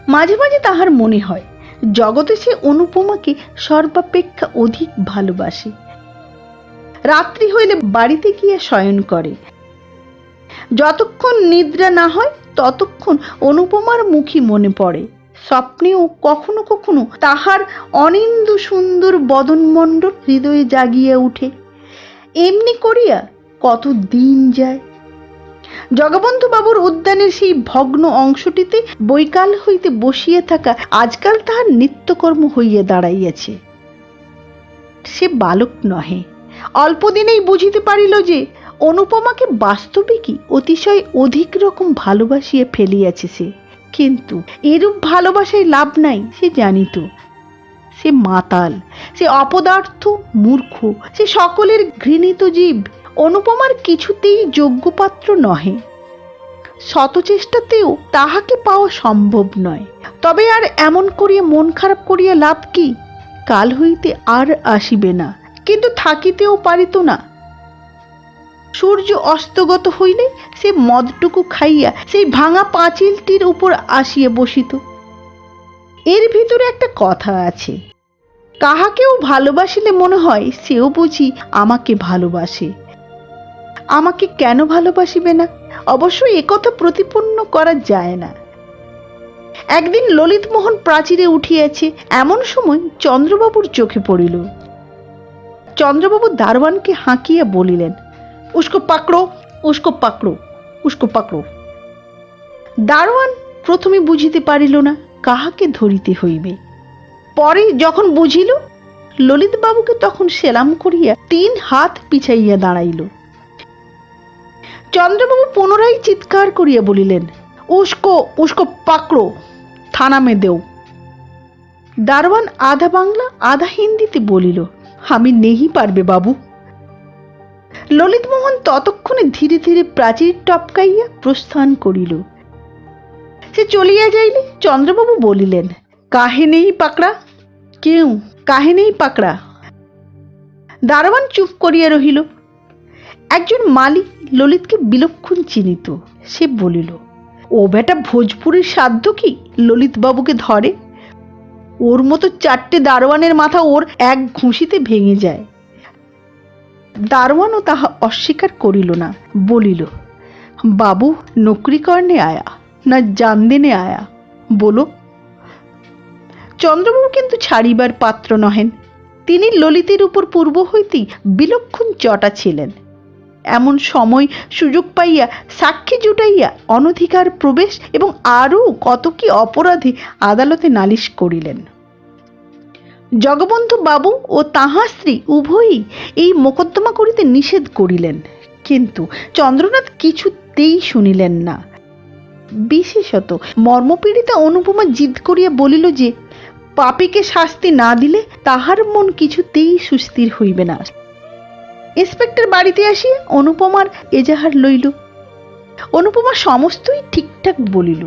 মাঝে মাঝে তাহার মনে হয় জগতে সে অনুপমাকে সর্বাপেক্ষা অধিক ভালোবাসে। রাত্রি হইলে বাড়িতে গিয়া শয়ন করে। যতক্ষণ নিদ্রা না হয় ততক্ষণ অনুপমার মুখী মনে পড়ে। স্বপ্নেও কখনো কখনো তাহার অনিন্দু সুন্দর বদনমণ্ডল হৃদয়ে জাগিয়া উঠে। এমনি করিয়া কত দিন যায়। জগবন্ধু বাবুর উদ্যানের সেই ভগ্ন অংশটিতে বৈকাল হইতে বসিয়া থাকা আজকাল তাহার নিত্যকর্ম হইয়া দাঁড়াইয়াছে। সে বালক নহে, অল্প দিনেই বুঝিতে পারিল যে অনুপমাকে বাস্তবিকই অতিশয় অধিক রকম ভালোবাসিয়া ফেলিয়াছে সে। কিন্তু এরূপ ভালোবাসায় লাভ নাই সে জানিত। সে মাতাল, সে অপদার্থ, মূর্খ, সে সকলের ঘৃণিত জীব। অনুপমার কিছুতেই যোগ্য পাত্র নহে। শত চেষ্টাতেও তাহাকে পাওয়া সম্ভব নয়। তবে আর এমন করিয়া মন খারাপ করিয়া লাভ কি? কাল হইতে আর আসিবে না, কিন্তু থাকিতেও পারিত না। সূর্য অস্তগত হইলে সে মদটুকু খাইয়া সেই ভাঙা পাঁচিলটির উপর আসিয়া বসিত। এর ভিতরে একটা কথা আছে, কাহাকেও ভালোবাসিলে মনে হয় সেও বুঝি আমাকে ভালোবাসে। আমাকে কেন ভালোবাসিবে না? অবশ্য একথা প্রতিপন্ন করা যায় না। একদিন ললিতমোহন প্রাচীরে উঠিয়াছে, এমন সময় চন্দ্রবাবুর চোখে পড়িল। চন্দ্রবাবু দারোয়ানকে হাঁকিয়া বলিলেন, উস্কো পাকড়ো, উস্কো পাকড়ো, উস্কো পাকড়ো। দারোয়ান প্রথমে বুঝিতে পারিল না কাহাকে ধরিতে হইবে। পরে যখন বুঝিল, ললিতবাবুকে তখন সেলাম করিয়া 3 হাত পিছাইয়া দাঁড়াইল। চন্দ্রবাবু পুনরায় চিৎকার করিয়া বলিলেন, উস্কো উস্কো পাকড়ো, থানা মে দেও। দারোয়ান আধা বাংলা আধা হিন্দিতে বলিল, আমি নেহি পারবে বাবু। ললিতমোহন ততক্ষণে ধীরে ধীরে প্রাচীর টপকাইয়া প্রস্থান করিল। সে চলিয়া যাইলে চন্দ্রবাবু বলিলেন, কাহে নেই পাকড়া? কেউ কাহে নেই পাকড়া? দারোয়ান চুপ করিয়া রহিল। একজন মালি ললিতকে বিলক্ষণ চিনিত। সে বলিল, ও বেটা ভোজপুরের সাধ্য কি ললিতবাবুকে ধরে? ওর মতো 4টে দারোয়ানের মাথা ওর এক ঘুষিতে ভেঙে যায়। দারোয়ানও তাহা অস্বীকার করিল না, বলিল, বাবু নকরি করনে আয়া না জান দেনে আয়া, বলো। চন্দ্রবাবু কিন্তু ছাড়িবার পাত্র নহেন। তিনি ললিতের উপর পূর্ব হইতেই বিলক্ষণ চটা ছিলেন। এমন সময় সুযোগ পাইয়া সাক্ষী জুটাইয়া অনধিকার প্রবেশ এবং আরও কত কি অপরাধে আদালতে নালিশ করিলেন। জগবন্ধু বাবু ও তাহার স্ত্রী উভয়ই এই মোকদ্দমা করিতে নিষেধ করিলেন, কিন্তু চন্দ্রনাথ কিছুতেই শুনিলেন না। বিশেষত মর্মপীড়িতা অনুপমা জিদ করিয়া বলিল যে পাপীকে শাস্তি না দিলে তাহার মন কিছুতেই সুস্থির হইবে না। ইন্সপেক্টর বাড়িতে আসিয়া অনুপমার এজাহার লইল। অনুপমা সমস্তই ঠিকঠাক বলিল।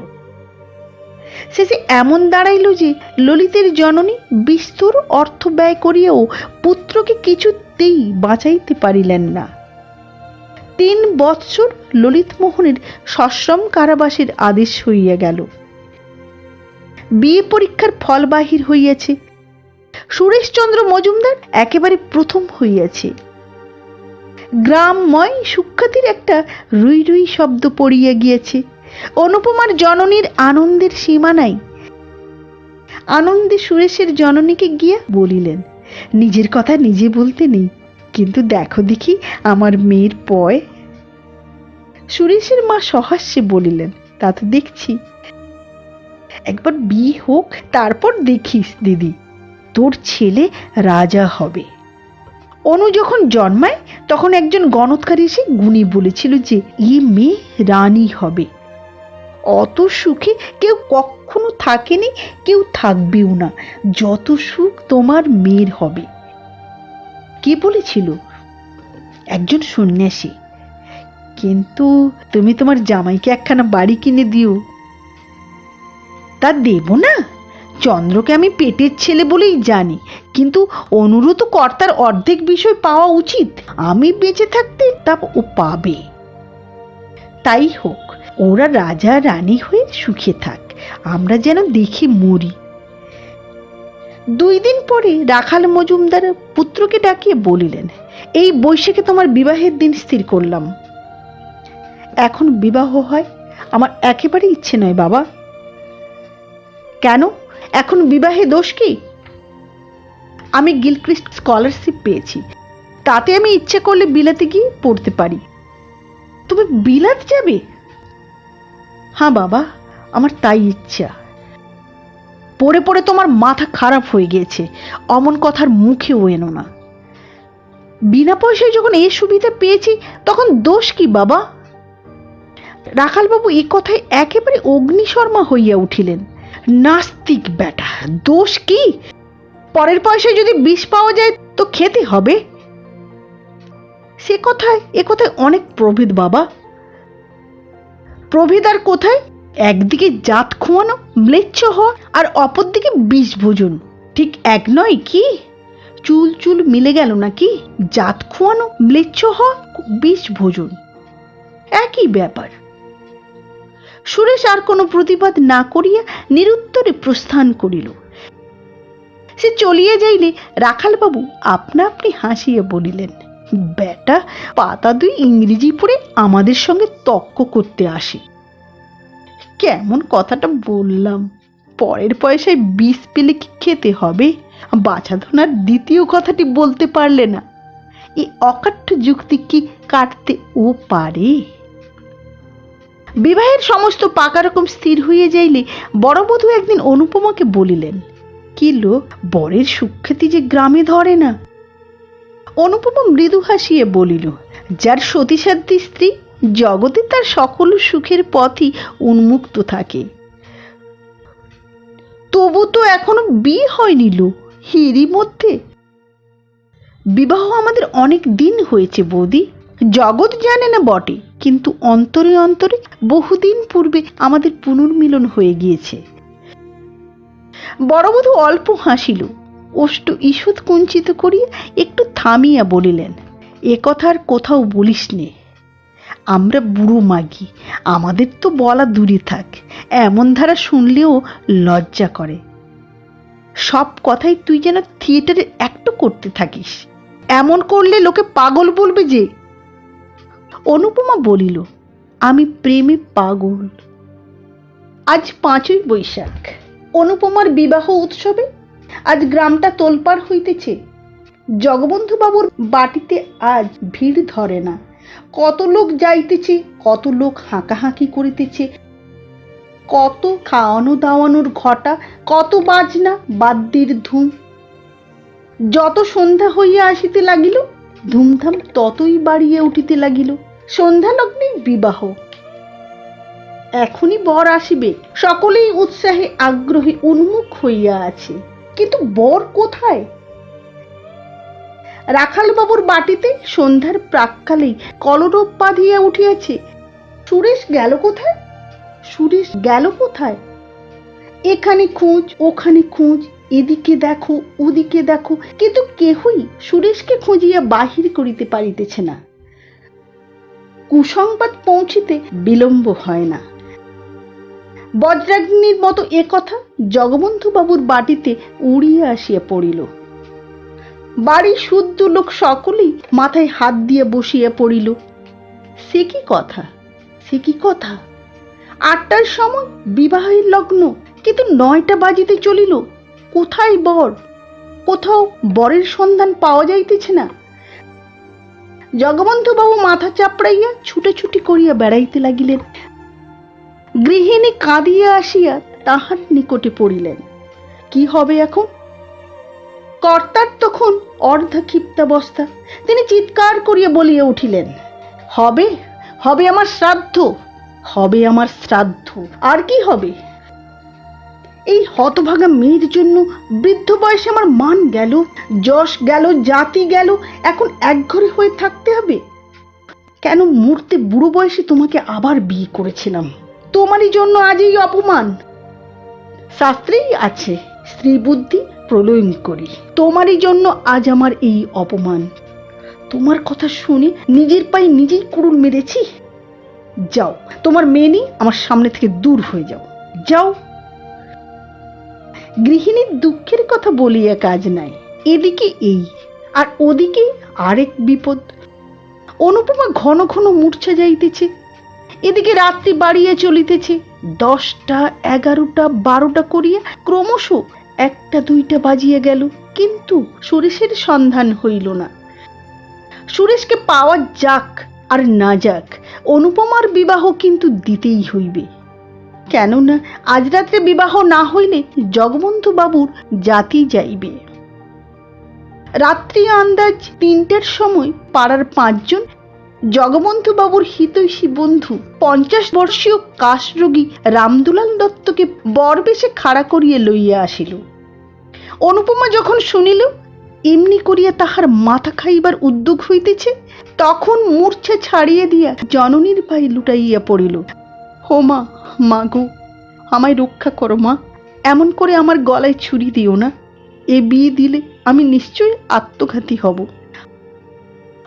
শেষে এমন দাঁড়াইল যে ললিতের জননী বিস্তর অর্থ ব্যয় করিয়াও পুত্রকে কিছুতেই বাঁচাইতে পারিলেন না। 3 বৎসর ললিতমোহনের সশ্রম কারাবাসের আদেশ হইয়া গেল। বিয়ে পরীক্ষার ফল বাহির হইয়াছে। সুরেশচন্দ্র মজুমদার একেবারে প্রথম হইয়াছে। গ্রামময় সুখ্যাতির একটা রুই রুই শব্দ পড়িয়া গিয়েছে। অনুপমার জননীর আনন্দের সীমা নাই। আনন্দে সুরেশের জননীকে গিয়া বলিলেন, নিজের কথা নিজে বলতে নেই, কিন্তু দেখো দেখি আমার মেয়ের পয়। সুরেশের মা সহাস্যে বলিলেন, তা তো দেখছি। একবার বিয়ে হোক, তারপর দেখিস দিদি, তোর ছেলে রাজা হবে। অনু যখন জন্মায় তখন একজন গণৎকার এসে গুণী বলেছিল যে এই মেয়ে রানী হবে। অত সুখে কেউ কখনো থাকেনি, কেউ থাকবেও না, যত সুখ তোমার মেয়ের হবে। কে বলেছিল? একজন সন্ন্যাসী। কিন্তু তুমি তোমার জামাইকে একখানা বাড়ি কিনে দিও। তা দেব না? চন্দ্রকে আমি পেটের ছেলে বলেই জানি, কিন্তু অনুরোধ কর্তার অর্ধেক বিষয় পাওয়া উচিত। আমি বেঁচে থাকতে তা ও পাবে। তাই হোক, ওরা রাজা রানী হয়ে সুখে থাক, আমরা যেন দেখে মরি। 2 দিন পরে রাখাল মজুমদার পুত্রকে ডাকিয়ে বলিলেন, এই বৈশাখে তোমার বিবাহের দিন স্থির করলাম। এখন বিবাহ হয় আমার একেবারে ইচ্ছে নয় বাবা। কেন? এখন বিবাহে দোষ কি? আমি গিলক্রিস্ট স্কলারশিপ পেয়েছি, তাতে আমি ইচ্ছে করলে বিলাতে গিয়ে পড়তে পারি। তুমি বিলাত যাবে? হ্যাঁ বাবা, আমার তাই ইচ্ছা। পড়ে পড়ে তোমার মাথা খারাপ হয়ে গিয়েছে, অমন কথার মুখেও এনো না। বিনা পয়সায় যখন এই সুবিধা পেয়েছি তখন দোষ কি বাবা? রাখালবাবু এই কথায় একেবারে অগ্নিশর্মা হইয়া উঠিলেন। নাস্তিক বেটা, দোষ কি? পরের পয়সায় যদি বিষ পাওয়া যায় তো খেতে হবে। সে কথায় এ কথায় অনেক প্রভেদ বাবা। প্রভেদ আর কোথায়? একদিকে জাত খোয়ানো, ম্লেচ্ছ হওয়া, আর অপরদিকে বিষ ভোজন। ঠিক এক নয় কি? চুল চুল মিলে গেল নাকি? জাত খোয়ানো, ম্লেচ্ছ হওয়া, বিষ ভোজন একই ব্যাপার। সুরেশ আর কোনো প্রতিবাদ না করিয়া নিরুত্তরে প্রস্থান করিল। সে চলিয়া যাইলে রাখালবাবু আপনা আপনি হাসিয়া বলিলেন, বেটা পাতা 2 ইংরেজি পড়ে আমাদের সঙ্গে তর্ক করতে আসে। কেমন কথাটা বললাম! পরের পয়সায় বিষ পেলে কি খেতে হবে? বাছাধনার দ্বিতীয় কথাটি বলতে পারলে না। এই অকাঠ্য যুক্তি কি কাটতে ও পারে? বিবাহের সমস্ত পাকা রকম স্থির হইয়া যাইলে বড়বধূ একদিন অনুপমাকে বলিলেন, কি লো, বরের সুখ্যাতি যে গ্রামে ধরে না। অনুপমা মৃদু হাসিয়ে বলিল, যার সতীসাধ্যী স্ত্রী, জগতে তার সকল সুখের পথই উন্মুক্ত থাকে। তবু তো এখনো বিয়ে হয়নি লো, এরই মধ্যে। বিবাহ আমাদের অনেক দিন হয়েছে বৌদি। জগৎ জানে না বটে, কিন্তু অন্তরে অন্তরে বহুদিন পূর্বে আমাদের পুনর্মিলন হয়ে গিয়েছে। বড়বধূ অল্প হাসিল, ওষ্ঠ ঈষৎ কুঞ্চিত করিয়া একটু থামিয়া বলিলেন, এ কথা আর কোথাও বলিস নে। আমরা বুড়ো মাগি, আমাদের তো বলা দূরে থাক। এমন ধারা শুনলেও লজ্জা করে। সব কথাই তুই যেন থিয়েটারে অ্যাক্ট করতে থাকিস। এমন করলে লোকে পাগল বলবে যে। অনুপমা বলিল, আমি প্রেমে পাগল। আজ 5ই বৈশাখ, অনুপমার বিবাহ উৎসবে আজ গ্রামটা তোলপাড় হইতেছে। জগবন্ধু বাবুর বাটিতে আজ ভিড় ধরে না। কত লোক যাইতেছে, কত লোক হাঁকাহাঁকি করিতেছে, কত খাওয়ানো দাওয়ানোর ঘটা, কত বাজনা বাদ্যের ধুম। যত সন্ধ্যা হইয়া আসিতে লাগিল, ধুমধাম ততই বাড়িয়া উঠিতে লাগিল। সন্ধ্যা লগ্নে বিবাহ। এখনই বর আসিবে, সকলেই উৎসাহে আগ্রহে উন্মুখ হইয়া আছে, কিন্তু বর কোথায়? রাখালবাবুর বাটিতে সন্ধ্যার প্রাক্কালেই কলরব বাঁধিয়া উঠিয়াছে। সুরেশ গেল কোথায়? সুরেশ গেল কোথায়? এখানে খোঁজ, ওখানে খোঁজ, এদিকে দেখো, ওদিকে দেখো, কিন্তু কেহই সুরেশকে খুঁজিয়া বাহির করিতে পারিতেছে না। কুসংবাদ পৌঁছিতে বিলম্ব হয় না। বজ্রাগ্নির মতো এ কথা জগবন্ধু বাবুর বাটিতে উড়িয়া আসিয়া পড়িল। বাড়ির শুদ্ধ লোক সকলেই মাথায় হাত দিয়ে বসিয়া পড়িল। সে কি কথা, সে কি কথা! 8টার সময় বিবাহের লগ্ন, কিন্তু 9টা বাজিতে চলিল। কোথায় বর? কোথাও বরের সন্ধান পাওয়া যাইতেছে না। জগবন্ধু বাবু মাথা চাপড়াইয়া ছুটাছুটি করিয়া বেড়াইতে লাগিলেন। গৃহিণী কাঁদিয়া আসিয়া তাহার নিকটে পড়িলেন। কি হবে এখন? কর্তার তখন অর্ধক্ষিপ্তাবস্থা। তিনি চিৎকার করিয়া বলিয়া উঠিলেন, হবে, হবে আমার শ্রাদ্ধ, হবে আমার শ্রাদ্ধ। আর কি হবে? এই হতভাগা মেয়ের জন্য বৃদ্ধ বয়সে আমার মান গেল, যশ গেল, জাতি গেল, এখন একঘরে হয়ে থাকতে হবে? কেন মূর্তে বুড়ো বয়সে তোমাকে আবার বিয়ে করেছিলাম? তোমারই জন্য আজ এই অপমান। শাস্ত্রেই আছে, স্ত্রী বুদ্ধি প্রলয়ং করি। তোমারই জন্য আজ আমার এই অপমান। তোমার কথা শুনে নিজের পায়ে নিজেই কুড়ুল মেরেছি। যাও, তোমার মেয়ে নিয়ে আমার সামনে থেকে দূর হয়ে যাও, যাও। গৃহিণীর দুঃখের কথা বলিয়া কাজ নাই। এদিকে এই, আর ওদিকে আরেক বিপদ। অনুপমা ঘন ঘন মূর্ছা যাইতেছে, এদিকে রাত্রি বাড়িয়া চলিতেছে। 10টা, 11টা, 12টা করিয়া ক্রমশ 1টা 2টা বাজিয়া গেল, কিন্তু সুরেশের সন্ধান হইল না। সুরেশকে পাওয়া যাক আর না যাক, অনুপমার বিবাহ কিন্তু দিতেই হইবে। কেননা আজ রাত্রে বিবাহ না হইলে জগবন্ধু বাবুর জাতি যাইবে। রাত্রি আন্দাজ 3টের সময় পাড়ার 5 জন জগবন্ধু বাবুর হিতৈষী বন্ধু 50 বর্ষীয় কাশরোগী রামদুলাল দত্তকে বরবেশে খাড়া করিয়া লইয়া আসিল। অনুপমা যখন শুনিল এমনি করিয়া তাহার মাথা খাইবার উদ্যোগ হইতেছে, তখন মূর্ছা ছাড়িয়া দিয়া জননীর পায়ে লুটাইয়া পড়িল। ও মা, মা গো, আমায় রক্ষা করো মা, এমন করে আমার গলায় ছুরি দিও না। এ বিয়ে দিলে আমি নিশ্চয়ই আত্মঘাতী হব।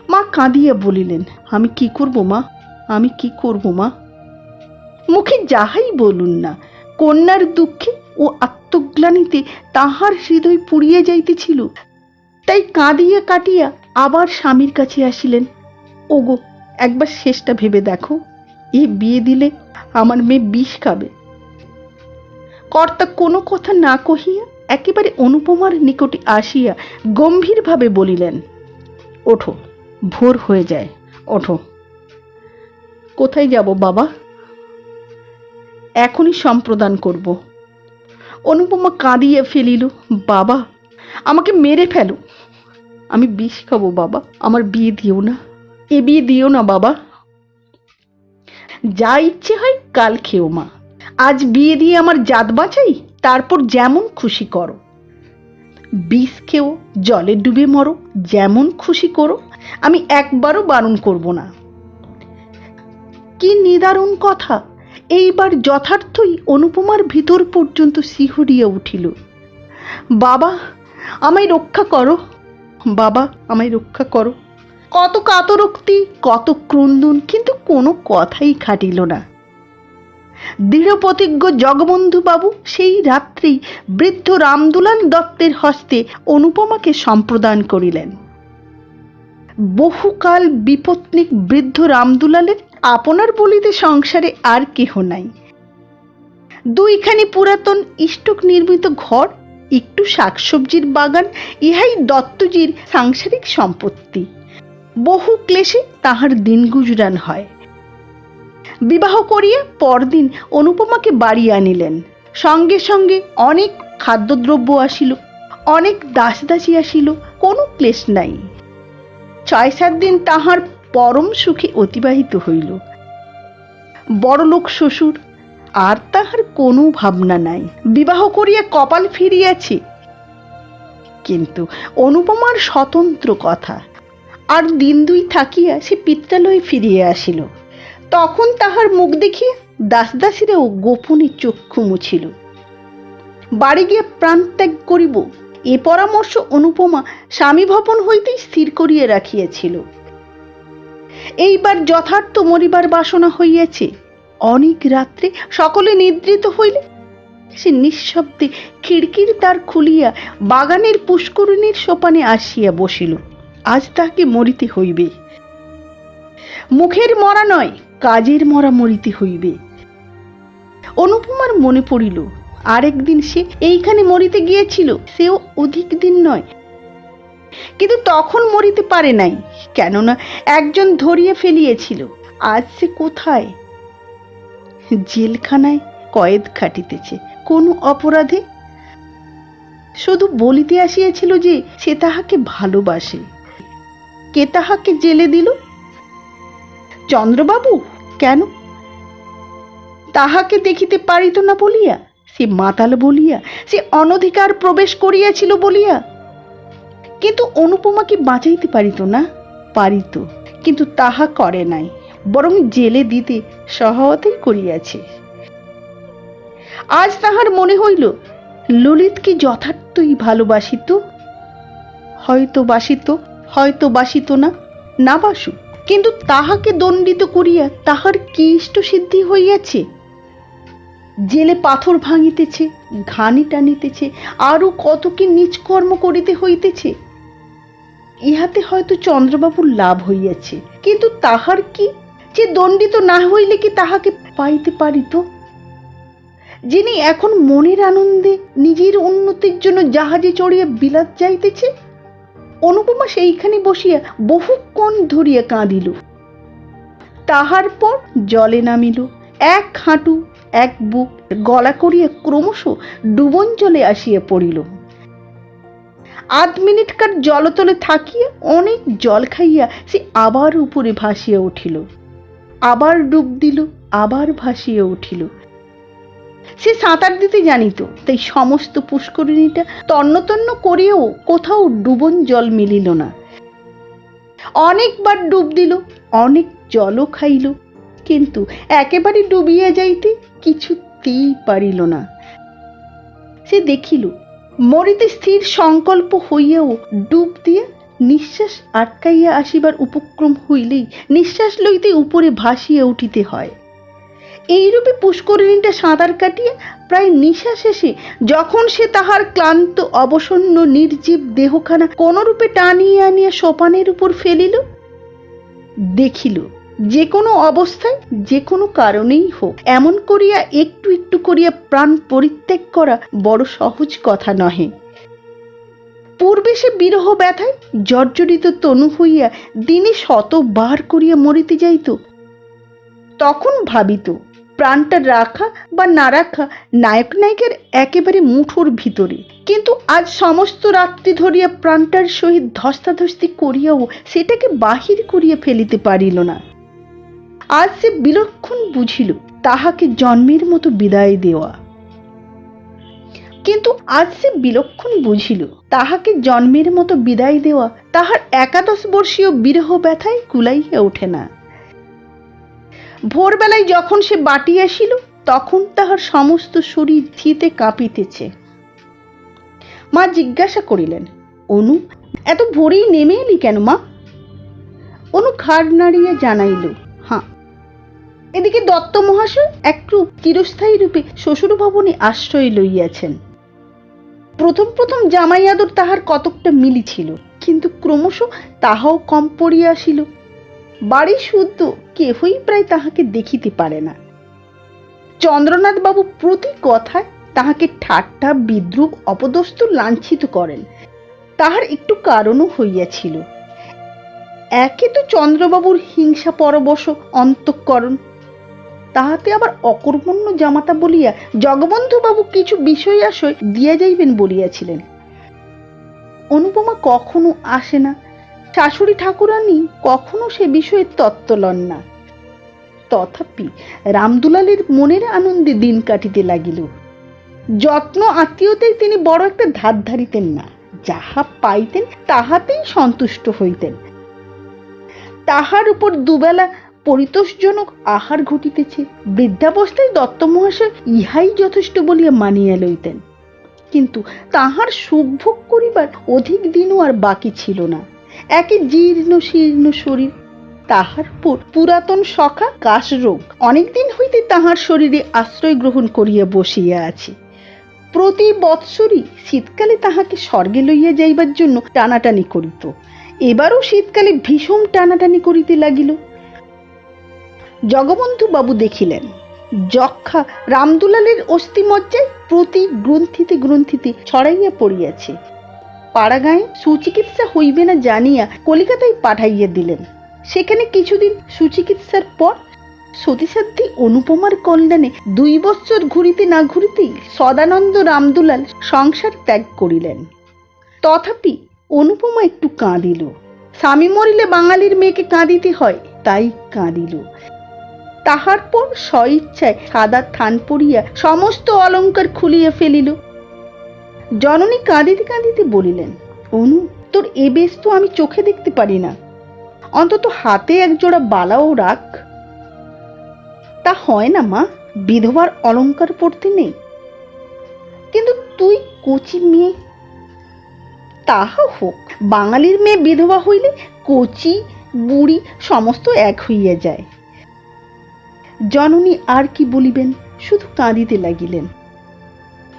মা কাঁদিয়া বলিলেন, আমি কি করব মা, আমি কি করব মা? মুখে যাহাই বলুন না, কন্যার দুঃখে ও আত্মগ্লানিতে তাহার হৃদয় পুড়িয়া যাইতেছিল। তাই কাঁদিয়া কাটিয়া আবার স্বামীর কাছে আসিলেন। ওগো, একবার শেষটা ভেবে দেখো, এ বিয়ে দিলে আমার মেয়ে বিষ খাবে। কর্তা কোনো কথা না কহিয়া একেবারে অনুপমার নিকটে আসিয়া গম্ভীরভাবে বলিলেন, ওঠো, ভোর হয়ে যায়, ওঠো। কোথায় যাব বাবা? এখনই সম্প্রদান করব। অনুপমা কাঁদিয়া ফেলিল, বাবা, আমাকে মেরে ফেলো, আমি বিষ খাবো বাবা, আমার বিয়ে দিও না, এ বিয়ে দিও না বাবা। যা ইচ্ছে হয় কাল খেও মা, আজ বিয়ে দিয়ে আমার জাত বাঁচাই, তারপর যেমন খুশি করো। বিষ খেও, জলে ডুবে মরো, যেমন খুশি করো, আমি একবারও বারণ করব না। কি নিদারুণ কথা! এইবার যথার্থই অনুপমার ভিতর পর্যন্ত শিহরিয়া উঠিল। বাবা, আমায় রক্ষা করো, বাবা, আমায় রক্ষা করো। কত কাতরোক্তি, কত ক্রন্দন, কিন্তু কোনো কথাই খাটিল না। দৃঢ়প্রতিজ্ঞ জগবন্ধু বাবু সেই রাত্রেই বৃদ্ধ রামদুলাল দত্তের হস্তে অনুপমাকে সম্প্রদান করিলেন। বহুকাল বিপত্নিক বৃদ্ধ রামদুলালের আপনার বলিতে সংসারে আর কেহ নাই। 2খানি পুরাতন ইষ্টক নির্মিত ঘর, একটু শাকসবজির বাগান, ইহাই দত্তজির সাংসারিক সম্পত্তি। বহু ক্লেশে তাহার দিন গুজরান হয়। বিবাহ করিয়া পরদিন অনুপমাকে বাড়ি আনিলেন। সঙ্গে সঙ্গে অনেক খাদ্যদ্রব্য আসিল, অনেক দাসদাসী আসিল, কোনো ক্লেশ নাই। 6-7 দিন তাহার পরম সুখে অতিবাহিত হইল। বড়লোক শ্বশুর, আর তাহার কোনো ভাবনা নাই। বিবাহ করিয়া কপাল ফিরিয়াছে। কিন্তু অনুপমার স্বতন্ত্র কথা। আর 1-2 থাকিয়া সে পিত্রালয়ে ফিরিয়া আসিল। তখন তাহার মুখ দেখিয়া দাসদাসীরাও গোপনে চক্ষু মুছিল। বাড়ি গিয়া প্রাণ ত্যাগ করিব, এ পরামর্শ অনুপমা স্বামী ভবন হইতেই স্থির করিয়া রাখিয়াছিল। এইবার যথার্থ মরিবার বাসনা হইয়াছে। অনেক রাত্রে সকলে নিদ্রিত হইলে সে নিঃশব্দে খিড়কির দ্বার খুলিয়া বাগানের পুষ্করিণীর সোপানে আসিয়া বসিল। আজ তাহাকে মরিতে হইবে। মুখের মরা নয়, কাজের মরা মরিতে হইবে। অনুপমার মনে পড়িল, আরেকদিন সে এইখানে মরিতে গিয়েছিল, সেও অধিক দিন নয়, কিন্তু তখন মরিতে পারে নাই, কেননা একজন ধরিয়া ফেলিয়েছিল। আজ সে কোথায়? জেলখানায় কয়েদ খাটিতেছে, কোন অপরাধে? শুধু বলিতে আসিয়াছিল যে সে তাহাকে ভালোবাসে। কে তাহাকে জেলে দিল? চন্দ্রবাবু। কেন? তাহাকে দেখিতে পারিত না বলিয়া সে মাতাল বলিয়া, সে অনধিকার প্রবেশ করিয়াছিল বলিয়া। কিন্তু অনুপমা কি বাঁচাইতে পারিত না? পারিত, কিন্তু তাহা করে নাই, বরং জেলে দিতে সহায়তাই করিয়াছে। আজ তাহার মনে হইল ললিত কি যথার্থই ভালোবাসিত। হয়তো বাসিত, হয়তো বাসিত না, না বাসু, কিন্তু তাহাকে দণ্ডিত করিয়া তাহার কি ইষ্ট সিদ্ধি হইয়াছে? জেলে পাথর ভাঙিতেছে, ঘানি টানিতেছে, আরো কত কি নিজ কর্ম করিতে হইতেছে। ইহাতে হয়তো চন্দ্রবাবুর লাভ হইয়াছে, কিন্তু তাহার কি? যে দণ্ডিত না হইলে কি তাহাকে পাইতে পারিত? যিনি এখন মনের আনন্দে নিজের উন্নতির জন্য জাহাজে চড়িয়া বিলাত যাইতেছে। অনুপমা সেইখানে বসিয়া বহুক্ষণ ধরিয়া কাঁদিল। তাহার পর জলে নামিল, এক হাঁটু এক বুক গলা করিয়া ক্রমশ ডুবন জলে আসিয়া পড়িল। আধ মিনিটকার জলতলে থাকিয়া অনেক জল খাইয়া সে আবার উপরে ভাসিয়া উঠিল, আবার ডুব দিল, আবার ভাসিয়া উঠিল। সে সাঁতার দিতে জানিত, তাই সমস্ত পুষ্করিণীটা তন্ন তন্ন করিয়াও কোথাও ডুবন জল মিলিল না। অনেকবার ডুব দিল, অনেক জলও খাইল, কিন্তু একেবারে ডুবিয়া যাইতে কিছুতেই পারিল না। সে দেখিল মরিতে স্থির সংকল্প হইয়াও ডুব দিয়া নিঃশ্বাস আটকাইয়া আসিবার উপক্রম হইলেই নিঃশ্বাস লইতে উপরে ভাসিয়া উঠিতে হয়। এইরূপে পুষ্করিণীটা সাঁতার কাটিয়া প্রায় নিশা শেষে যখন সে তাহার ক্লান্ত অবসন্ন নির্জীব দেহখানা কোনরূপে টানিয়া আনিয়া সোপানের উপর ফেলিল, দেখিল যে কোনো অবস্থায় যে কোনো কারণেই হোক এমন করিয়া একটু একটু করিয়া প্রাণ পরিত্যাগ করা বড় সহজ কথা নহে। পূর্বে সে বিরহ ব্যথায় জর্জরিত তনু হইয়া দিনে শতবার করিয়া মরিতে যাইত। তখন ভাবিত প্রাণটা রাখা বা না রাখা নায়ক নায়িকার একেবারে মুঠোর ভিতরে, কিন্তু আজ সমস্ত রাত্রি ধরিয়া প্রাণটার সহিত ধস্তাধস্তি করিয়াও সেটাকে বাহির করিয়া ফেলিতে পারিল না। আজ সে বিলক্ষণ বুঝিল তাহাকে জন্মের মতো বিদায় দেওয়া। কিন্তু আজ সে বিলক্ষণ বুঝিল তাহাকে জন্মের মতো বিদায় দেওয়া তাহার 11 বর্ষীয় বিরহ ব্যথায় কুলাইয়া ওঠে না। ভোরবেলায় যখন সে বাটি আসিল তখন তাহার সমস্ত শরীর শীতে কাঁপিতেছে। মা জিজ্ঞাসা করিলেন, অনু, এত ভোরেই নেমে এলি কেন মা? অনু ঘাড় নাড়িয়া জানাইল, হ্যাঁ। এদিকে দত্ত মহাশয় একটু চিরস্থায়ী রূপে শ্বশুর ভবনে আশ্রয় লইয়াছেন। প্রথম প্রথম জামাই আদর তাহার কতকটা মিলিছিল, কিন্তু ক্রমশ তাহাও কম পড়িয়া আসিল। বাড়ি শুদ্ধ কেহই প্রায় তাহাকে দেখিতে পারে না। চন্দ্রনাথ বাবু প্রতি কথায় তাহাকে ঠাট্টা বিদ্রুপ অপদস্থ লাঞ্ছিত করেন। তাহার একটু কারণও হইয়াছিল। একে তো চন্দ্রবাবুর হিংসা পরবশ অন্তঃকরণ, তাহাতে আবার অকর্মণ্য জামাতা বলিয়া জগবন্ধু বাবু কিছু বিষয় আশয় দিয়া যাইবেন বলিয়াছিলেন। অনুপমা কখনো আসে না, শাশুড়ি ঠাকুরানী কখনো সে বিষয়ে তত্ত্ব লন না। তথাপি রামদুলালের মনের আনন্দে দিন কাটিতে লাগিল। যত্ন আত্মীয়তায় তিনি বড় একটা ধার ধারিতেন না, যাহা পাইতেন তাহাতেই সন্তুষ্ট হইতেন। তাহার উপর দুবেলা পরিতোষজনক আহার ঘটিতেছে, বৃদ্ধাবস্থায় দত্ত মহাশয় ইহাই যথেষ্ট বলিয়া মানিয়া লইতেন। কিন্তু তাহার সুখ ভোগ করিবার অধিক দিনও আর বাকি ছিল না। একে জীর্ণ শীর্ণ শরীর, তাহার পর পুরাতন সখা কাশরোগ অনেকদিন হইতে তাহার শরীরে আশ্রয় গ্রহণ করিয়া বসিয়া আছে। প্রতি বৎসরই শীতকালে তাহাকে স্বর্গে লইয়া যাইবার জন্য টানাটানি করিত। এবারও শীতকালে ভীষণ টানাটানি করিতে লাগিল। জগবন্ধু বাবু দেখিলেন যক্ষা রামদুলালের অস্থিমজ্জায় প্রতি গ্রন্থিতে গ্রন্থিতে ছড়াইয়া পড়িয়াছে। পাড়াগাঁয়ে সুচিকিৎসা হইবে না জানিয়া কলিকাতায় পাঠাইয়া দিলেন। সেখানে কিছুদিন সুচিকিৎসার পর সতীসাধ্যী অনুপমার কল্যাণে 2 বৎসর ঘুরিতে না ঘুরিতেই সদানন্দ রামদুলাল সংসার ত্যাগ করিলেন। তথাপি অনুপমা একটু কাঁদিল। স্বামী মরিলে বাঙালির মেয়েকে কাঁদিতে হয়, তাই কাঁদিল। তাহার পর স্বইচ্ছায় সাদা থান পরিয়া সমস্ত অলঙ্কার খুলিয়া ফেলিল। জননী কাঁদিতে কাঁদিতে বলিলেন, অনু, তোর এ বেশ তো আমি চোখে দেখতে পারি না, অন্তত হাতে একজোড়া বালাও রাখ। তা হয় না মা, বিধবার অলঙ্কার পড়তে নেই। কিন্তু তুই কচি মেয়ে। তাহা হোক, বাঙালির মেয়ে বিধবা হইলে কচি বুড়ি সমস্ত এক হইয়া যায়। জননী আর কি বলিবেন, শুধু কাঁদিতে লাগিলেন।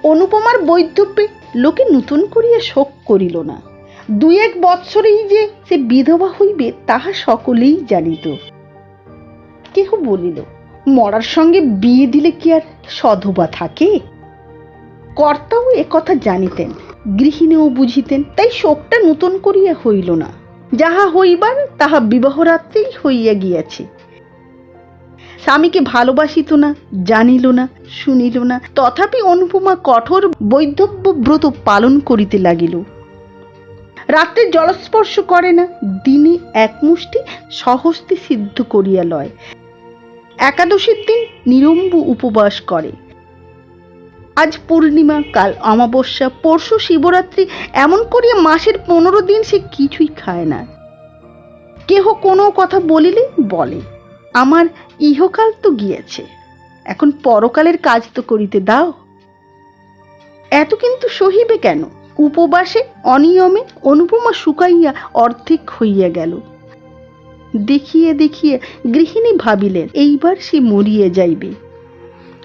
অনুপমার বৈধব্যে লোকে নূতন করিয়া শোক করিল না। 2-1 বৎসরেই যে সে বিধবা হইবে তাহা সকলেই জানিত। কেহ বলিল, মরার সঙ্গে বিয়ে দিলে কি আর সধবা থাকে? কর্তাও একথা জানিতেন, গৃহিণীও বুঝিতেন, তাই শোকটা নূতন করিয়া হইল না। যাহা হইবার তাহা বিবাহরাত্রেই হইয়া গিয়াছে। স্বামীকে ভালোবাসিত না, জানিল না, শুনিল না, তথাপি অনুপমা কঠোর বৈধব্য ব্রত পালন করিতে লাগিল। রাত্রে জলস্পর্শ করে না, দিনে এক মুষ্টি স্বহস্তে সিদ্ধ করিয়া লয়। একাদশীর দিন নিরম্ব উপবাস করে। আজ পূর্ণিমা, কাল অমাবস্যা, পরশু শিবরাত্রি, এমন করিয়া মাসের 15 দিন সে কিছুই খায় না। কেহ কোনো কথা বলিলে বলে, আমার ইহকাল তো গিয়েছে, এখন পরকালের কাজ তো করিতে দাও। এত কিন্তু সহিবে কেন? উপবাসে অনিয়মে অনুপমা শুকাইয়া অর্ধেক হইয়া গেল। দেখিয়ে দেখিয়ে গৃহিণী ভাবিলেন এইবার সে মরিয়া যাইবে।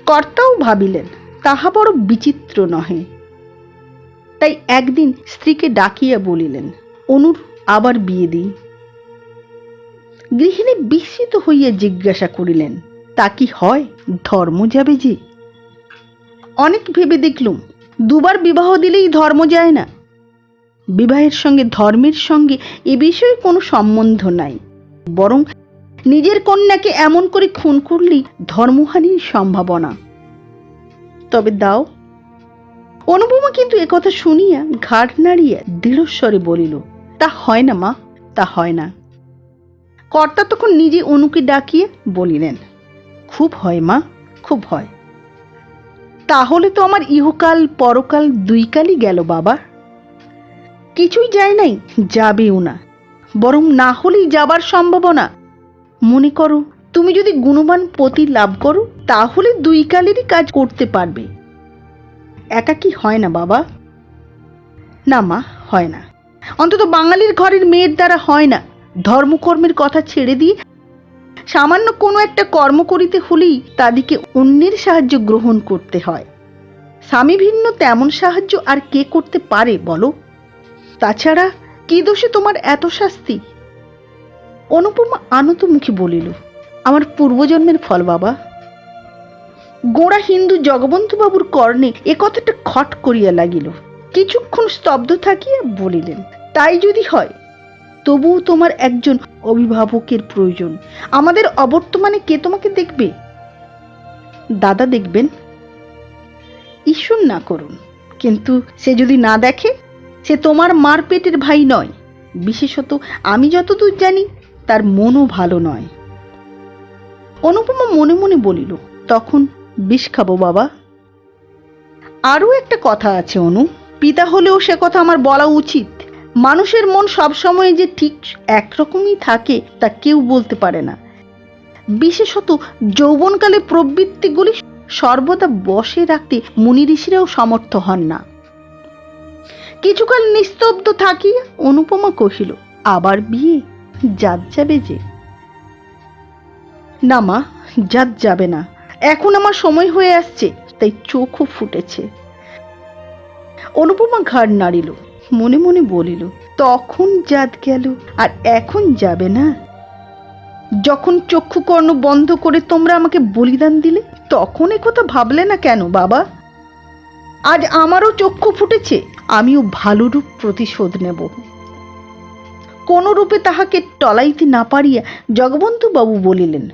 কর্তাও ভাবিলেন তাহা বড় বিচিত্র নহে। তাই একদিন স্ত্রীকে ডাকিয়া বলিলেন, অনুর আবার বিয়ে দিই। গৃহিণী বিস্মিত হইয়া জিজ্ঞাসা করিলেন, তা কি হয়? ধর্ম যাবে যে? অনেক ভেবে দেখলুম, 2 বার বিবাহ দিলেই ধর্ম যায় না। বিবাহের সঙ্গে ধর্মের সঙ্গে এ বিষয়ে কোনো সম্বন্ধ নাই, বরং নিজের কন্যাকে এমন করে খুন করলেই ধর্মহানির সম্ভাবনা। তবে দাও। অনুপমা কিন্তু একথা শুনিয়া ঘাড় নাড়িয়া দৃঢ়স্বরে বলিল, তা হয় না মা, তা হয় না। কর্তা তখন নিজে অনুকে ডাকিয়ে বলিলেন, খুব হয় মা, খুব হয়। তাহলে তো আমার ইহকাল পরকাল 2 কালই গেল বাবা। কিছুই যায় নাই, যাবেও না, বরং না হলেই যাবার সম্ভাবনা। মনে করো, তুমি যদি গুণবান পতি লাভ করো, তাহলে 2 কালেরই কাজ করতে পারবে। একা কি হয় না বাবা? না মা, হয় না। অন্তত বাঙালির ঘরের মেয়ের দ্বারা হয় না। ধর্মকর্মের কথা ছেড়ে দিয়ে সামান্য কোনো একটা কর্ম করিতে হলেই তাদেরকে অন্যের সাহায্য গ্রহণ করতে হয়। স্বামী ভিন্ন তেমন সাহায্য আর কে করতে পারে বলো? তাছাড়া কি দোষে তোমার এত শাস্তি? অনুপমা আনত মুখে বলিল, আমার পূর্বজন্মের ফল বাবা। গোড়া হিন্দু জগবন্ধু বাবুর কর্ণে এ কথাটা খট করিয়া লাগিল। কিছুক্ষণ স্তব্ধ থাকিয়া বলিলেন, তাই যদি হয়, তবুও তোমার একজন অভিভাবকের প্রয়োজন। আমাদের অবর্তমানে কে তোমাকে দেখবে? দাদা দেখবেন। ঈশ্বর না করুন, কিন্তু সে যদি না দেখে, সে তোমার মার পেটের ভাই নয়। বিশেষত আমি যতদূর জানি তার মনও ভালো নয়। অনুপমা মনে মনে বলিল, তখন বিষ খাবো বাবা। আরও একটা কথা আছে অনু, পিতা হলেও সে কথা আমার বলা উচিত। মানুষের মন সবসময় যে ঠিক একরকমই থাকে তা কেউ বলতে পারে না। বিশেষত যৌবনকালে প্রবৃত্তিগুলি সর্বদা বশে রাখতে মুনি ঋষিরাও সমর্থ হন না। কিছুকাল নিস্তব্ধ থাকিয়া অনুপমা কহিল, আবার বিয়ে? জাত যাবে যে? না মা, জাত যাবে না। এখন আমার সময় হয়ে আসছে, তাই চোখও ফুটেছে। অনুপমা ঘাড় নাড়িল, মনে মনে বলিল, তখন জাত গেল, আর এখন যাবে না? যখন চক্ষু কর্ণ বন্ধ করে তোমরা আমাকে বলিদান দিলে, তখন একথা ভাবলে না কেন বাবা? আজ আমারও চক্ষু ফুটেছে, আমিও ভালো রূপ প্রতিশোধ নেব। কোন রূপে তাহাকে টলাইতে না পারিয়া জগবন্ধু বাবু বলিলেন,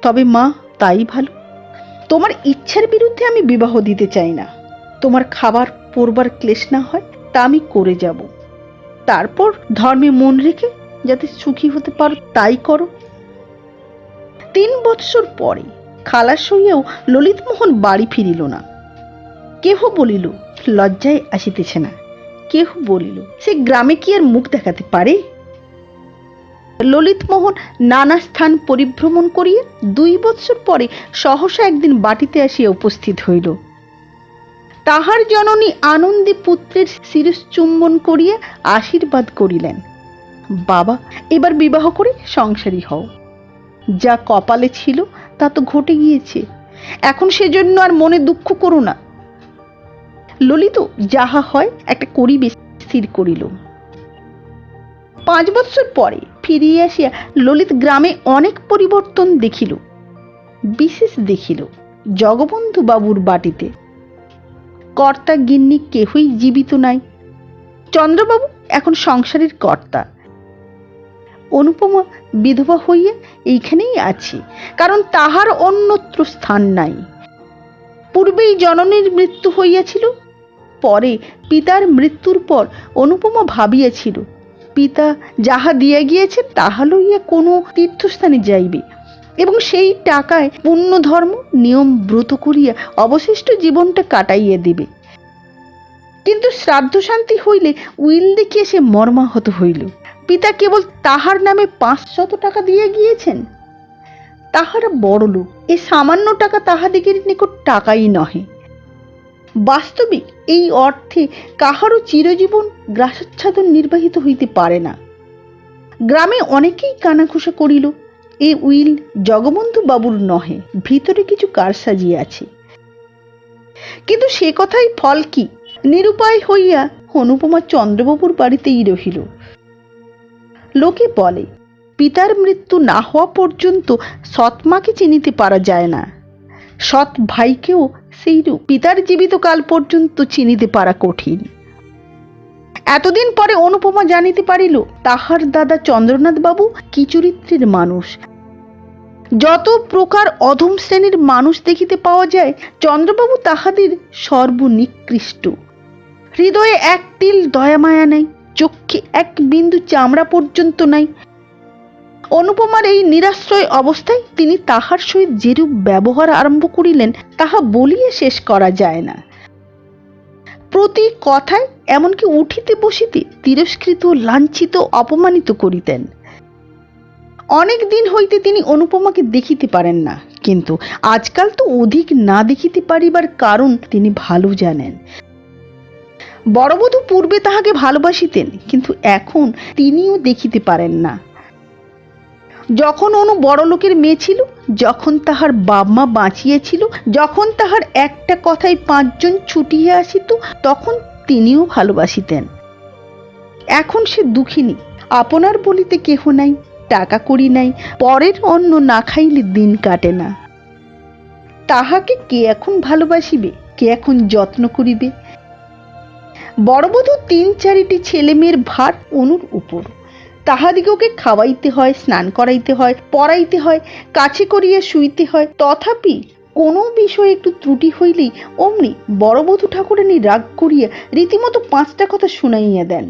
তবে মা, তাই ভালো। তোমার ইচ্ছার বিরুদ্ধে আমি বিবাহ দিতে চাই না। তোমার খাবার পড়বার ক্লেশ না হয় তা আমি করে যাব। তারপর ধর্মে মন রেখে যাতে সুখী হতে পারো তাই করো। 3 বৎসর পরে খালাস হইয়াও ললিতমোহন বাড়ি ফিরিল না। কেহ বলিল লজ্জায় আসিতেছে না, কেহ বলিল সে গ্রামে কি আর মুখ দেখাতে পারে। ললিতমোহন নানা স্থান পরিভ্রমণ করিয়া 2 বৎসর পরে সহসা একদিন বাটিতে আসিয়া উপস্থিত হইল। তাহার জননী আনন্দে পুত্রের শিরশ্চুম্বন করিয়া আশীর্বাদ করিলেন, বাবা এবার বিবাহ করে সংসারী হও। যা কপালে ছিল তা তো ঘটে গিয়েছে, এখন সেজন্য আর মনে দুঃখ করো না। ললিত যাহা হয় একটা করিবে স্থির করিল। 5 বৎসর পরে ফিরিয়া আসিয়া ললিত গ্রামে অনেক পরিবর্তন দেখিল। বিশেষ দেখিল জগবন্ধু বাবুর বাটিতে কর্তা গিন্নি কেহই জীবিত নাই। চন্দ্রবাবু এখন সংসারের কর্তা। অনুপমা বিধবা হইয়া এইখানেই আছে, কারণ তাহার অন্যত্র স্থান নাই। পূর্বেই জননীর মৃত্যু হইয়াছিল, পরে পিতার মৃত্যুর পর অনুপমা ভাবিয়াছিল পিতা যাহা দিয়া গিয়েছে তাহা লইয়া কোনো তীর্থস্থানে যাইবে এবং সেই টাকায় পুণ্য ধর্ম নিয়ম ব্রত করিয়া অবশিষ্ট জীবনটা কাটাইয়া দিবে। কিন্তু শ্রাদ্ধ শান্তি হইলে উইল দেখিয়া সে মর্মাহত হইল। পিতা কেবল তাহার নামে 500 টাকা দিয়া গিয়েছেন। তাহারা বড় লোক, এই সামান্য টাকা তাহাদিগের নিকট টাকাই নহে। বাস্তবিক এই অর্থে কাহারও চিরজীবন গ্রাসাচ্ছাদন নির্বাহিত হইতে পারে না। গ্রামে অনেকেই কানাঘুষা করিল, এই উইল জগবন্ধু বাবুর নহে, ভিতরে কিছু কারসাজি আছে। কিন্তু সে কথাই ফল কি? নিরুপায় হইয়া অনুপমা চন্দ্রবাবুর বাড়িতেই রহিল। লোকে বলে পিতার মৃত্যু না হওয়া পর্যন্ত সৎমাকে চিনিতে পারা যায় না, সৎ ভাইকেও সেইরূপ পিতার জীবিতকাল পর্যন্ত চিনিতে পারা কঠিন। এতদিন পরে অনুপমা জানিতে পারিল তাহার দাদা চন্দ্রনাথ বাবু কি চরিত্রের মানুষ। যত প্রকার অধম শ্রেণীর মানুষ দেখিতে পাওয়া যায়, চন্দ্রবাবু তাহাদের সর্বনিকৃষ্ট। হৃদয়ে এক তিল দয়া মায়া নাই, চক্ষে এক বিন্দু চামড়া পর্যন্ত নাই। অনুপমার এই নিরাশ্রয় অবস্থায় তিনি তাহার সহিত যেরূপ ব্যবহার আরম্ভ করিলেন তাহা বলিয়া শেষ করা যায় না। প্রতি কথায় এমনকি উঠিতে বসিতে তিরস্কৃত, লাঞ্ছিত, অপমানিত করিতেন। অনেক দিন হইতে তিনি অনুপমাকে দেখিতে পারেন না, কিন্তু আজকাল তো অধিক না দেখিতে পারিবার কারণ তিনি ভালো জানেন। বড়বধূ পূর্বে তাহাকে ভালোবাসিতেন, কিন্তু এখন তিনিও দেখিতে পারেন না। যখন অনু বড় লোকের মেয়ে ছিল, যখন তাহার বাপ মা বাঁচিয়েছিল, যখন তাহার একটা কথায় 5 জন ছুটিয়া আসিত, তখন তিনিও ভালোবাসিতেন। এখন সে দুঃখিনী, আপনার বলিতে কেহ নাই, টাকা করি নাই, পরের অন্ন না খাইলে দিন কাটে না। তাহাকে কে এখন ভালোবাসিবে, কে এখন যত্ন করিবে? বড়বধূ 3-4টি ছেলে মেয়ের ভার অনুর উপর। তাহাদিগকে খাওয়াইতে হয়, স্নান করাইতে হয়, পড়াইতে হয়, কাছে করিয়া শুইতে হয়। তথাপি কোনো বিষয়ে একটু ত্রুটি হইলেই অমনি বড়বধূ ঠাকুরানী রাগ করিয়া রীতিমতো 5টা কথা শুনাইয়া দেন।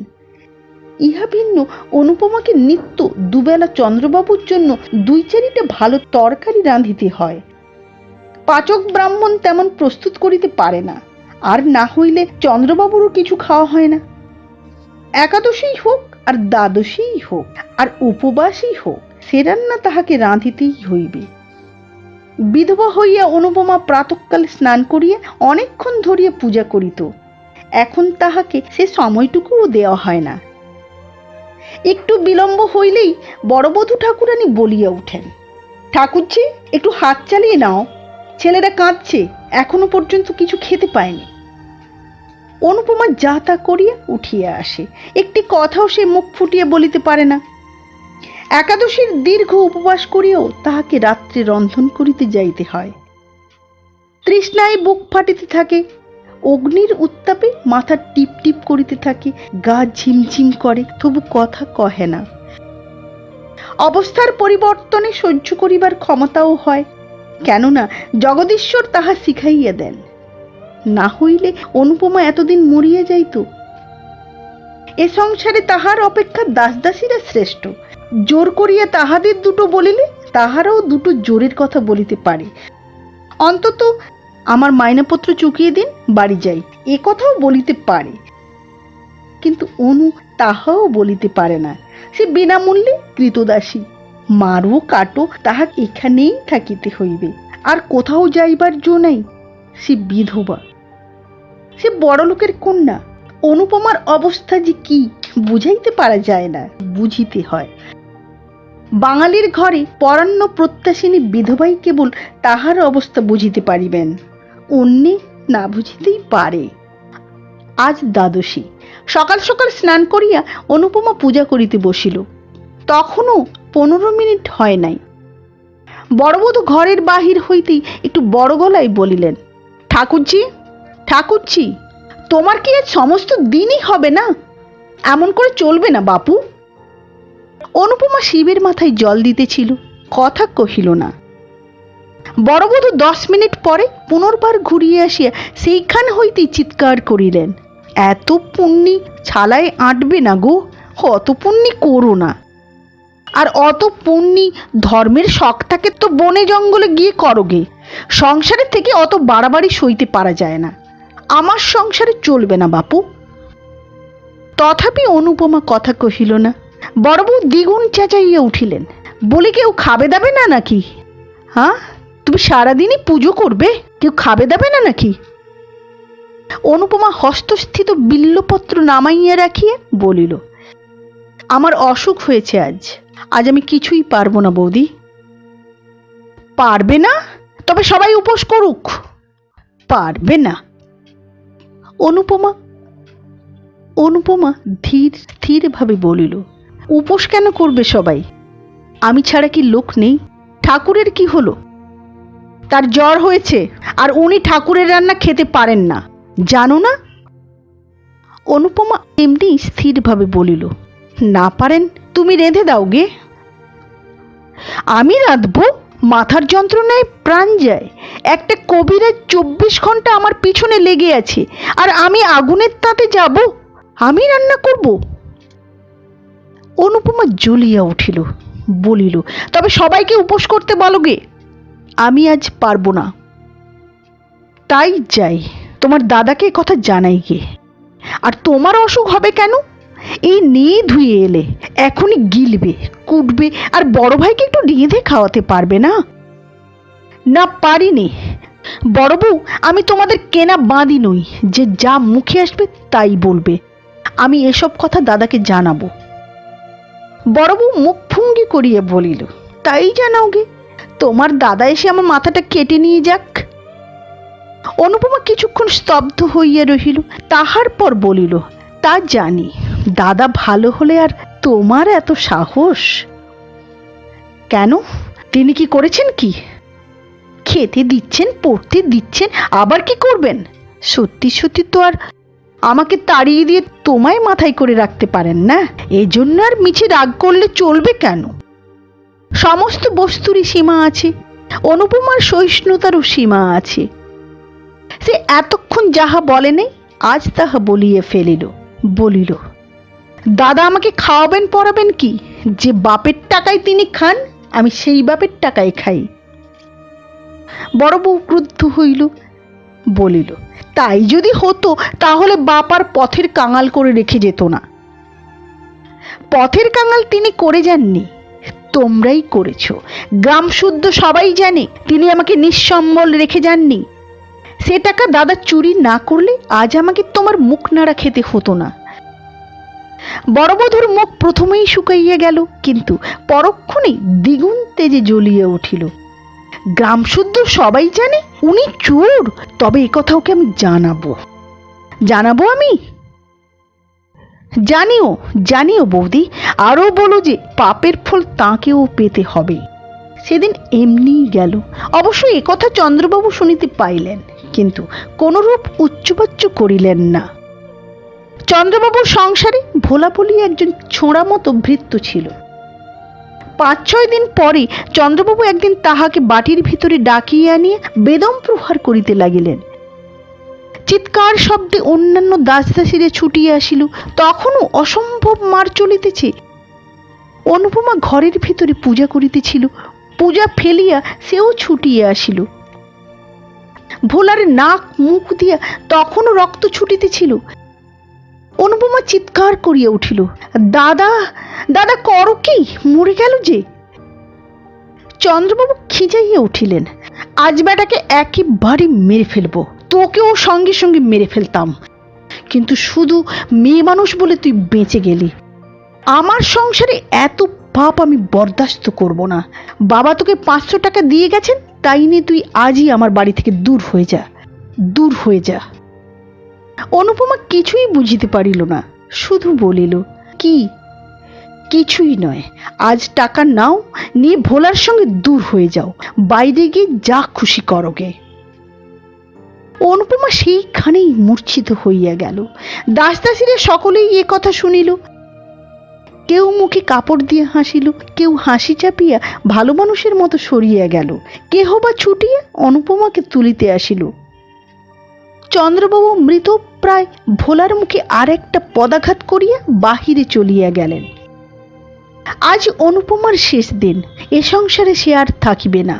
ইহা ভিন্ন অনুপমাকে নিত্য দুবেলা চন্দ্রবাবুর জন্য 2-4টা ভালো তরকারি রাঁধিতে হয়। পাচক ব্রাহ্মণ তেমন প্রস্তুত করিতে পারে না, আর না হইলে চন্দ্রবাবুরও কিছু খাওয়া হয় না। একাদশী হোক আর দ্বাদশী হোক আর উপবাসী হোক, সে রান্না তাহাকে রাঁধিতেই হইবে। বিধবা হইয়া অনুপমা প্রাতঃকালে স্নান করিয়া অনেকক্ষণ ধরিয়া পূজা করিত। এখন তাহাকে সে সময়টুকুও দেওয়া হয় না। একটু বিলম্ব হইলেই বড়বধূ ঠাকুরানী বলিয়া উঠেন, ঠাকুরজি একটু হাত চালিয়ে নাও, ছেলেরা কাঁদছে, এখনো পর্যন্ত কিছু খেতে পায়নি। অনুপমা যা তা করিয়া উঠিয়া আসে, একটি কথাও সে মুখ ফুটিয়া বলিতে পারে না। একাদশীর দীর্ঘ উপবাস করিয়াও তাহাকে রাত্রে রন্ধন করিতে যাইতে হয়। তৃষ্ণায় বুক ফাটিতে থাকে, অগ্নির উত্তাপে মাথা টিপ টিপ করিতে থাকে, গা ঝিমঝিম করে, তবু কথা কহে না। অবস্থার পরিবর্তনে সহ্য করিবার ক্ষমতাও হয়, কেননা জগদীশ্বর তাহা শিখাইয়া দেন। না হইলে অনুপমা এতদিন মরিয়া যাইত। এ সংসারে তাহার অপেক্ষা দাসদাসীরা শ্রেষ্ঠ। জোর করিয়া তাহাদের দুটো বলিলে তাহারাও দুটো জোরের কথা বলিতে পারে। অন্তত আমার মাইনাপত্র চুকিয়ে দিন, বাড়ি যাই, এ কথাও বলিতে পারে। কিন্তু অনু তাহাও বলিতে পারে না। সে বিনামূল্যে কৃতদাসী। মারো কাটো, তাহা এখানেই থাকিতে হইবে, আর কোথাও যাইবার জো নাই। সে বিধবা, সে বড়লোকের কন্যা। অনুপমার অবস্থা যে কি বুঝাইতে পারা যায় না, বুঝিতে হয়। বাঙালির ঘরে পরান্ন প্রত্যাশিনী বিধবাই কেবল তাহার অবস্থা বুঝিতে পারিবেন, অন্যে না বুঝিতেই পারে। আজ দ্বাদশী। সকাল সকাল স্নান করিয়া অনুপমা পূজা করিতে বসিল। তখনও 15 মিনিট হয় নাই। বড়বধূ ঘরের বাহির হইতেই একটু বড় গলায় বলিলেন, ঠাকুরজি, ঠাকুরজি, তোমার কি আজ সমস্ত দিনই হবে না? এমন করে চলবে না বাপু। অনুপমা শিবের মাথায় জল দিতেছিল, কথা কহিল না। বড়বধূ 10 মিনিট পরে পুনর্বার ঘুরিয়ে আসিয়া সেইখান হইতেই চিৎকার করিলেন, এত পুণ্যি ছালায় আঁটবে না গো, অত পুণ্যি করো না। আর অত পুণ্যি ধর্মের শখটাকে তো বনে জঙ্গলে গিয়ে করোগে। সংসারের থেকে অত বাড়াবাড়ি সইতে পারা যায় না। আমার সংসারে চলবে না বাপু। তথাপি অনুপমা কথা কহিল না। বড়বউ দ্বিগুণ চেঁচাইয়া উঠিলেন, বলে কেউ খাবে দাবে না নাকি? হ্যাঁ, তুমি সারাদিনই পুজো করবে, কেউ খাবে দাবে না নাকি? অনুপমা হস্তস্থিত বিল্লপত্র নামাইয়া রাখিয়া বলিল, আমার অসুখ হয়েছে আজ, আজ আমি কিছুই পারবো না বৌদি। পারবে না? তবে সবাই উপোস করুক। পারবে না। অনুপমা ধীর স্থির ভাবে বলিল, উপোস কেন করবে সবাই? আমি ছাড়া কি লোক নেই? ঠাকুরের কি হলো? তার জ্বর হয়েছে, আর উনি ঠাকুরের রান্না খেতে পারেন না, জানো না? অনুপমা এমনি স্থির ভাবে বলিল, না পারেন তুমি রেঁধে দাও গে। আমি রাঁধবো? মাথার যন্ত্রণায় প্রাণ যায়। একটা কবিরাজ 24 ঘন্টা আমার পিছনে লেগে আছে, আর আমি আগুনের তাতে যাব? আমি রান্না করব? অনুপমা জ্বলিয়া উঠিল, বলিল, তবে সবাইকে উপোস করতে বলো গে। আমি আজ পারবো না। তাই যাই, তোমার দাদাকে কথা জানাই গে। আর তোমার অসুখ হবে কেন? এই নিয়ে ধুয়ে এলে, এখনই গিলবে, কুটবে, আর বড় ভাইকে একটু রেঁধে খাওয়াতে পারবে না? না, পারিনি। বড় বউ, আমি তোমাদের কেনা বাঁধি নই যে যা মুখে আসবে তাই বলবে। আমি এসব কথা দাদাকে জানাবো। বড় বউ মুখ ভঙ্গি করিয়া বলিল, তাই জানাও গে, তোমার দাদা এসে আমার মাথাটা কেটে নিয়ে যাক। অনুপমা কিছুক্ষণ স্তব্ধ হইয়া রহিল, তাহার পর বলিল, তা জানি, দাদা ভালো হলে আর তোমার এত সাহস কেন? তিনি কি করেছেন? কি খেতে দিচ্ছেন, পড়তে দিচ্ছেন, আবার কি করবেন? সত্যি সত্যি তো আর আমাকে তাড়িয়ে দিয়ে তোমায় মাথায় করে রাখতে পারেন না। এজন্য আর মিছে রাগ করলে চলবে কেন? সমস্ত বস্তুরই সীমা আছে, অনুপমার সহিষ্ণুতারও সীমা আছে। সে এতক্ষণ যাহা বলে নাই, আজ তাহা বলিয়া ফেলিল। বলিল, দাদা আমাকে খাওয়াবেন পরাবেন কি? যে বাপের টাকায় তিনি খান, আমি সেই বাপের টাকায় খাই। বড় বউ ক্রুদ্ধ হইল, বলিল, তাই যদি হতো তাহলে বাপ আর পথের কাঙাল করে রেখে যেত না। পথের কাঙাল তিনি করে যাননি, তোমরাই করেছ। গ্রাম শুদ্ধ সবাই জানে তিনি আমাকে নিঃসম্বল রেখে যাননি। সে টাকা দাদা চুরি না করলে আজ আমাকে তোমার মুখ নাড়া খেতে হতো না। বড়বধূর মুখ প্রথমেই শুকাইয়া গেল, কিন্তু পরক্ষণেই দ্বিগুণ তেজে জ্বলিয়া উঠিল। গ্রাম শুদ্ধ সবাই জানে উনি চোর? তবে এ কথা ওকে আমি জানাবো আমি। জানিও বৌদি, আরো বলো যে পাপের ফল তাঁকেও পেতে হবে। সেদিন এমনিই গেল। অবশ্য একথা চন্দ্রবাবু শুনিতে পাইলেন, কিন্তু কোনরূপ উচ্চবাচ্য করিলেন না। চন্দ্রবাবুর সংসারে ভোলা বলি একজন ছোঁড়া মতো ভৃত্য ছিল। 5-6 দিন পরে চন্দ্রবাবু একদিন তাহাকে বাটির ভিতরে ডাকিয়ে আনিয়া বেদম প্রহার করিতে লাগিলেন। চিৎকার শব্দে অন্যান্য দাসদাসীরা ছুটিয়া আসিল। তখনও অসম্ভব মার চলিতেছে। অনুপমা ঘরের ভিতরে পূজা করিতেছিল। পূজা ফেলিয়া সেও ছুটিয়া আসিল। ভোলার নাক মুখ দিয়া তখনও রক্ত ছুটিতেছিল। অনুপমা চিৎকার করিয়া উঠিল, দাদা দাদা করো কি, মরে গেল যে। চন্দ্রবাবু খিজাইয়া উঠিলেন, আজ বেটাকে একেবারে মেরে ফেলবো, তোকেও সঙ্গে সঙ্গে মেরে ফেলতাম, কিন্তু শুধু মেয়ে মানুষ বলে তুই বেঁচে গেলি। আমার সংসারে এত পাপ আমি বরদাস্ত করব না। বাবা তোকে 500 টাকা দিয়ে গেছেন, তাই নিয়ে তুই আজই আমার বাড়ি থেকে দূর হয়ে যা, দূর হয়ে যা। অনুপমা কিছুই বুঝিতে পারিল না, শুধু বলিল, কি? কিছুই নয়, আজ টাকা নাও, নিয়ে ভোলার সঙ্গে দূর হয়ে যাও, বাইরে গিয়ে যা খুশি করোগে। অনুপমা সেইখানেই মূর্ছিত হইয়া গেল। দাসদাসীরা সকলেই এ কথা শুনিল। কেউ মুখে কাপড় দিয়ে হাসিল, কেউ হাসি চাপিয়া ভালো মানুষের মতো সরিয়া গেল, কেহ বা ছুটিয়া অনুপমাকে তুলিতে আসিল। চন্দ্রবাবু মৃত প্রায় ভোলার মুখে আর একটা পদাঘাত করিয়া বাহিরে চলিয়া গেলেন। আজ অনুপমার শেষ দিন, এ সংসারে সে আর থাকিবে না।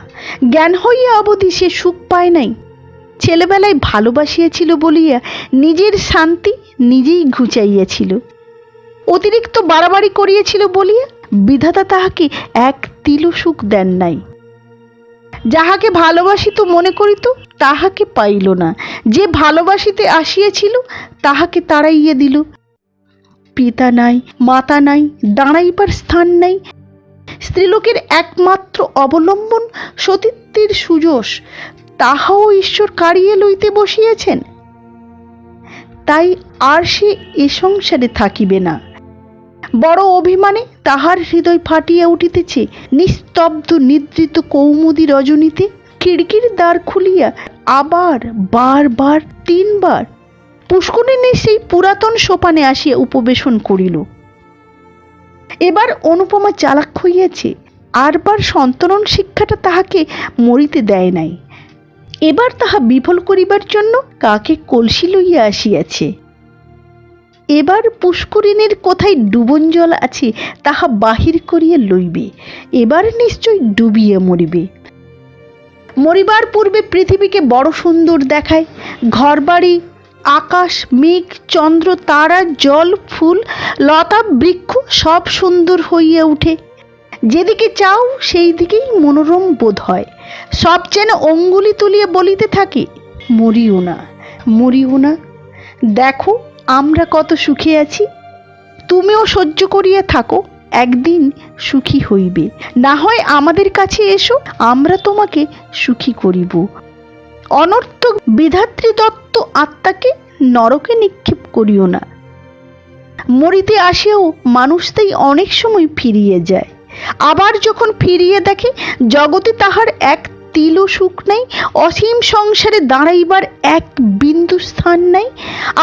জ্ঞান হইয়া অবধি সে সুখ পায় নাই। ছেলেবেলায় ভালোবাসিয়াছিল বলিয়া নিজের শান্তি নিজেই ঘুচাইয়াছিল। অতিরিক্ত বাড়াবাড়ি করিয়াছিল বলিয়া বিধাতা তাহাকে এক তিলও সুখ দেন নাই। যাহাকে ভালোবাসিত মনে করিত তাহাকে পাইল না, যে ভালোবাসিতে আসিয়াছিল তাহাকে তাড়াইয়া দিল। পিতা নাই, মাতা নাই, দাঁড়াইবার স্থান নাই। স্ত্রীলোকের একমাত্র অবলম্বন সতীত্বের সুযশ, তাহাও ঈশ্বর কাড়িয়ে লইতে বসিয়াছেন। তাই আর সে এ সংসারে থাকিবে না। বড় অভিমানে তাহার হৃদয় ফাটিয়া উঠিতেছে। নিস্তব্ধ নিদ্রিত কৌমুদী রজনীতে খিড়কির দ্বার খুলিয়া আবার বারবার 3 বার পুষ্করিণী সেই পুরাতন সোপানে আসিয়া উপবেশন করিল। এবার অনুপমা চালাক হইয়াছে, আরবার সন্তরণ শিক্ষাটা তাহাকে মরিতে দেয় নাই। এবার তাহা বিফল করিবার জন্য কাকে কলসি লইয়া আসিয়াছে। এবার পুষ্করিণীর কোথায় ডুবন জল আছে তাহা বাহির করিয়া লইবে। এবার নিশ্চয় ডুবিয়া মরিবে। মরিবার পূর্বে পৃথিবীকে বড় সুন্দর দেখায়। ঘরবাড়ি, আকাশ, মেঘ, চন্দ্র, তারা, জল, ফুল, লতা, বৃক্ষ সব সুন্দর হইয়া উঠে। যেদিকে চাও সেই দিকেই মনোরম বোধ হয়। সব যেন অঙ্গুলি তুলিয়া বলিতে থাকে, মরিও না, মরিও না। দেখো আমরা কত সুখে আছি, তুমিও সহ্য করিয়া থাকো, একদিন সুখী হইবে। না হয় আমাদের কাছে এসো, আমরা তোমাকে সুখী করিব। অনর্থক বিধাত্রী দত্ত আত্মাকে নরকে নিক্ষেপ করিও না। মরিতে আসিয়াও মানুষ তাই অনেক সময় ফিরিয়ে যায়। আবার যখন ফিরিয়ে দেখে জগতে তাহার এক তিলও সুখ নাই, অসীম সংসারে দাঁড়াইবার এক বিন্দু স্থান নাই,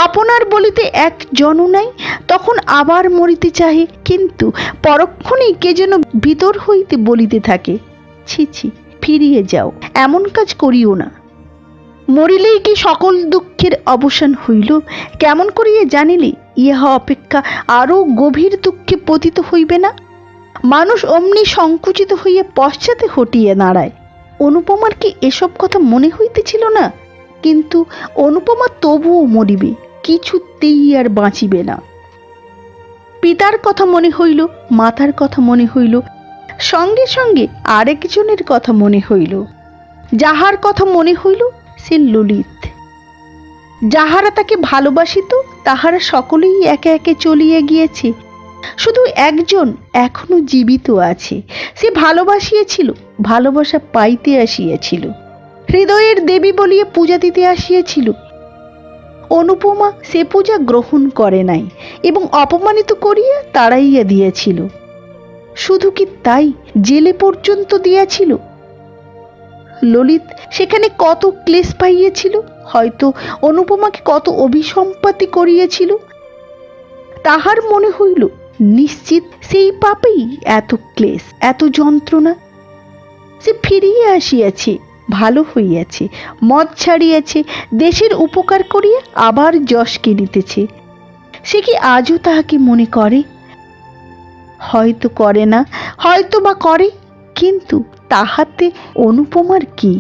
আপনার বলিতে এক জন নাই, তখন আবার মরিতে চাহে, কিন্তু পরক্ষণেই কে যেন ভিতর হইতে বলিতে থাকে, ছি ছি, ফিরিয়ে যাও, এমন কাজ করিও না। মরিলেই কি সকল দুঃখের অবসান হইল? কেমন করিয়া জানিলে ইহা অপেক্ষা আরো গভীর দুঃখে পতিত হইবে না? মানুষ অমনি সংকুচিত হইয়া পশ্চাতে হটিয়া দাঁড়ায়। অনুপমার কি এসব কথা মনে হইতেছিল না? কিন্তু অনুপমা তবুও মরিবে, কিছুতেই আর বাঁচিবে না। পিতার কথা মনে হইল, মাতার কথা মনে হইল, সঙ্গে সঙ্গে আরেকজনের কথা মনে হইল। যাহার কথা মনে হইল সে ললিত। যাহারা তাকে ভালোবাসিত তাহারা সকলেই একে একে চলিয়া গিয়েছে। শুধু একজন এখনো জীবিত আছে। সে ভালোবাসিয়েছিল, ভালোবাসা পাইতে আসিয়াছিল, হৃদয়ের দেবী বলিয়া পূজা দিতে আসিয়াছিল। অনুপমা সে পূজা গ্রহণ করে নাই এবং অপমানিত করিয়া তাড়াইয়া দিয়াছিল। শুধু কি তাই, জেলে পর্যন্ত দিয়াছিল। ললিত সেখানে কত ক্লেশ পাইয়াছিল, হয়তো অনুপমাকে কত অভিসম্পাতি করিয়াছিল। তাহার মনে হইল নিশ্চিত সেই পাপেই এত ক্লেশ, এত যন্ত্রণা। সে ফিরিয়া আসিয়াছে, ভালো হইয়াছে, মদ ছাড়িয়াছে, দেশের উপকার করিয়া আবার যশ কিনিতেছে। সে কি আজও তাহাকে মনে করে? হয়তো করে না, হয়তো বা করে, কিন্তু তাহাতে অনুপমার কি?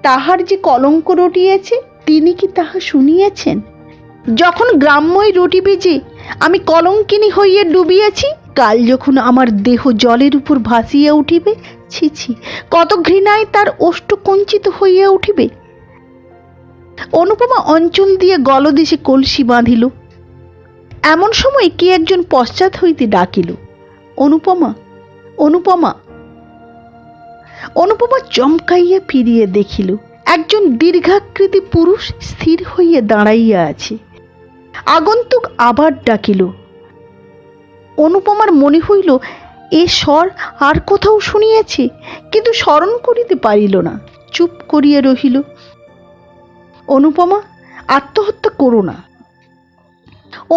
তাহার যে কলঙ্ক রটিয়েছে তিনি কি তাহা শুনিয়েছেন? যখন গ্রাম্যই রটি বেজে আমি কলঙ্কিনী হইয়া ডুবিয়াছি, কাল যখন আমার দেহ জলের উপর ভাসিয়া উঠিবে, ছি ছি, কত ঘৃণায় তার ওষ্ঠ কঞ্চিত হইয়া উঠিবে। অনুপমা অঞ্চল দিয়ে গলদেশে কলসি বাঁধিল। এমন সময় কে একজন পশ্চাৎ হইতে ডাকিল, অনুপমা, অনুপমা। অনুপমা চমকাইয়া ফিরিয়া দেখিল একজন দীর্ঘাকৃতি পুরুষ স্থির হইয়া দাঁড়াইয়া আছে। আগন্তুক আবার ডাকিল। অনুপমার মনে হইল এ স্বর আর কোথাও শুনিয়াছে, কিন্তু স্মরণ করিতে পারিল না, চুপ করিয়া রহিল। অনুপমা, আত্মহত্যা করো না।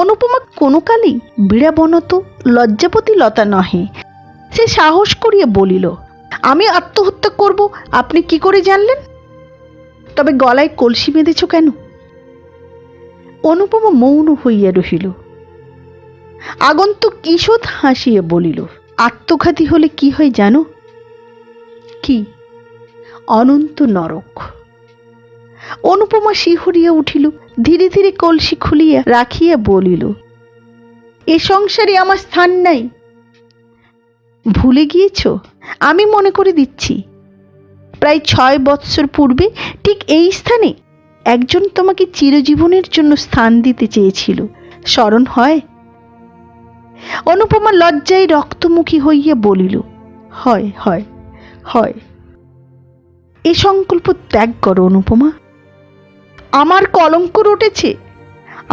অনুপমা কোনো কালেই বীড়াবনত লজ্জাপতি লতা নহে। সে সাহস করিয়া বলিল, আমি আত্মহত্যা করব আপনি কি করে জানলেন? তবে গলায় কলসি বেঁধেছ কেন? অনুপমা মৌন হইয়া রহিল। আগন্তুক ঈষৎ হাসিয়া বলিল, আত্মঘাতী হলে কি হয় জানো? কি? অনন্ত নরক। অনুপমা শিহরিয়া উঠিল, ধীরে ধীরে কলসি খুলিয়া রাখিয়া বলিল, এ সংসারে আমার স্থান নাই। ভুলে গিয়েছ? আমি মনে করে দিচ্ছি। প্রায় 6 বৎসর পূর্বে ঠিক এই স্থানে একজন তোমাকে চিরজীবনের জন্য স্থান দিতে চেয়েছিল, স্মরণ হয়? অনুপমা লজ্জায় রক্তমুখী হইয়া বলিল, হয় হয় হয়। এ সংকল্প ত্যাগ করো অনুপমা। আমার কলঙ্ক রটেছে।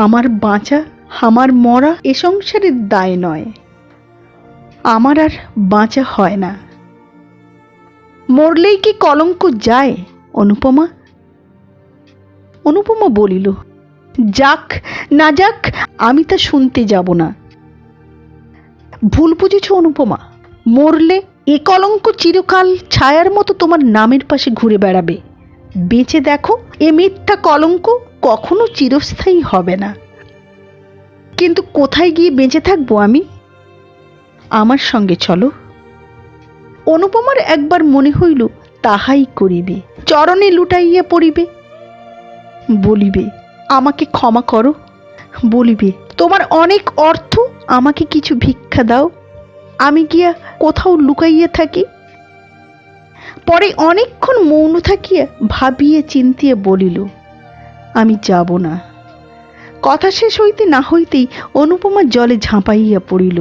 আমার বাঁচা, আমার মরা এ সংসারের দায় নয়। আমার আর বাঁচা হয় না। মরলেই কি কলঙ্ক যায় অনুপমা? অনুপমা বলিল, যাক না যাক আমি তা শুনতে যাব না। ভুল বুঝেছ অনুপমা। মরলে এ কলঙ্ক চিরকাল ছায়ার মতো তোমার নামের পাশে ঘুরে বেড়াবে। বেঁচে দেখো, এ মিথ্যা কলঙ্ক কখনো চিরস্থায়ী হবে না। কিন্তু কোথায় গিয়ে বেঁচে থাকবো আমি? আমার সঙ্গে চলো। অনুপমার একবার মনে হইল তাহাই করিবে, চরণে লুটাইয়া পড়িবে। বলিবে, আমাকে ক্ষমা করো। বলিবে, তোমার অনেক অর্থ, আমাকে কিছু ভিক্ষা দাও, আমি গিয়া কোথাও লুকাইয়া থাকি। পরে অনেকক্ষণ মৌন থাকিয়া ভাবিয়া চিন্তিয়া বলিল, আমি যাব না। কথা শেষ হইতে না হইতেই অনুপমা জলে ঝাঁপাইয়া পড়িল।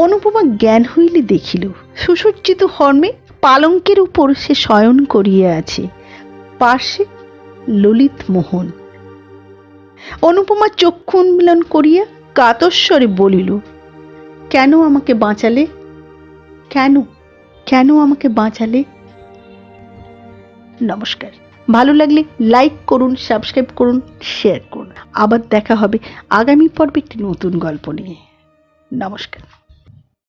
অনুপমা জ্ঞান হইলে দেখিল সুসজ্জিত হর্মে পালঙ্কের উপর সে শয়ন করিয়া আছে, পার্শ্বে ললিত মোহন। অনুপমা চক্ষু উন্মিলন করিয়া কাতস্বরে বলিল, কেন আমাকে বাঁচালে? কেন কেন আমাকে বাঁচালে? নমস্কার। ভালো লাগলে লাইক করুন, সাবস্ক্রাইব করুন, শেয়ার করুন। আবার দেখা হবে আগামী পর্বে একটি নতুন গল্প নিয়ে। নমস্কার।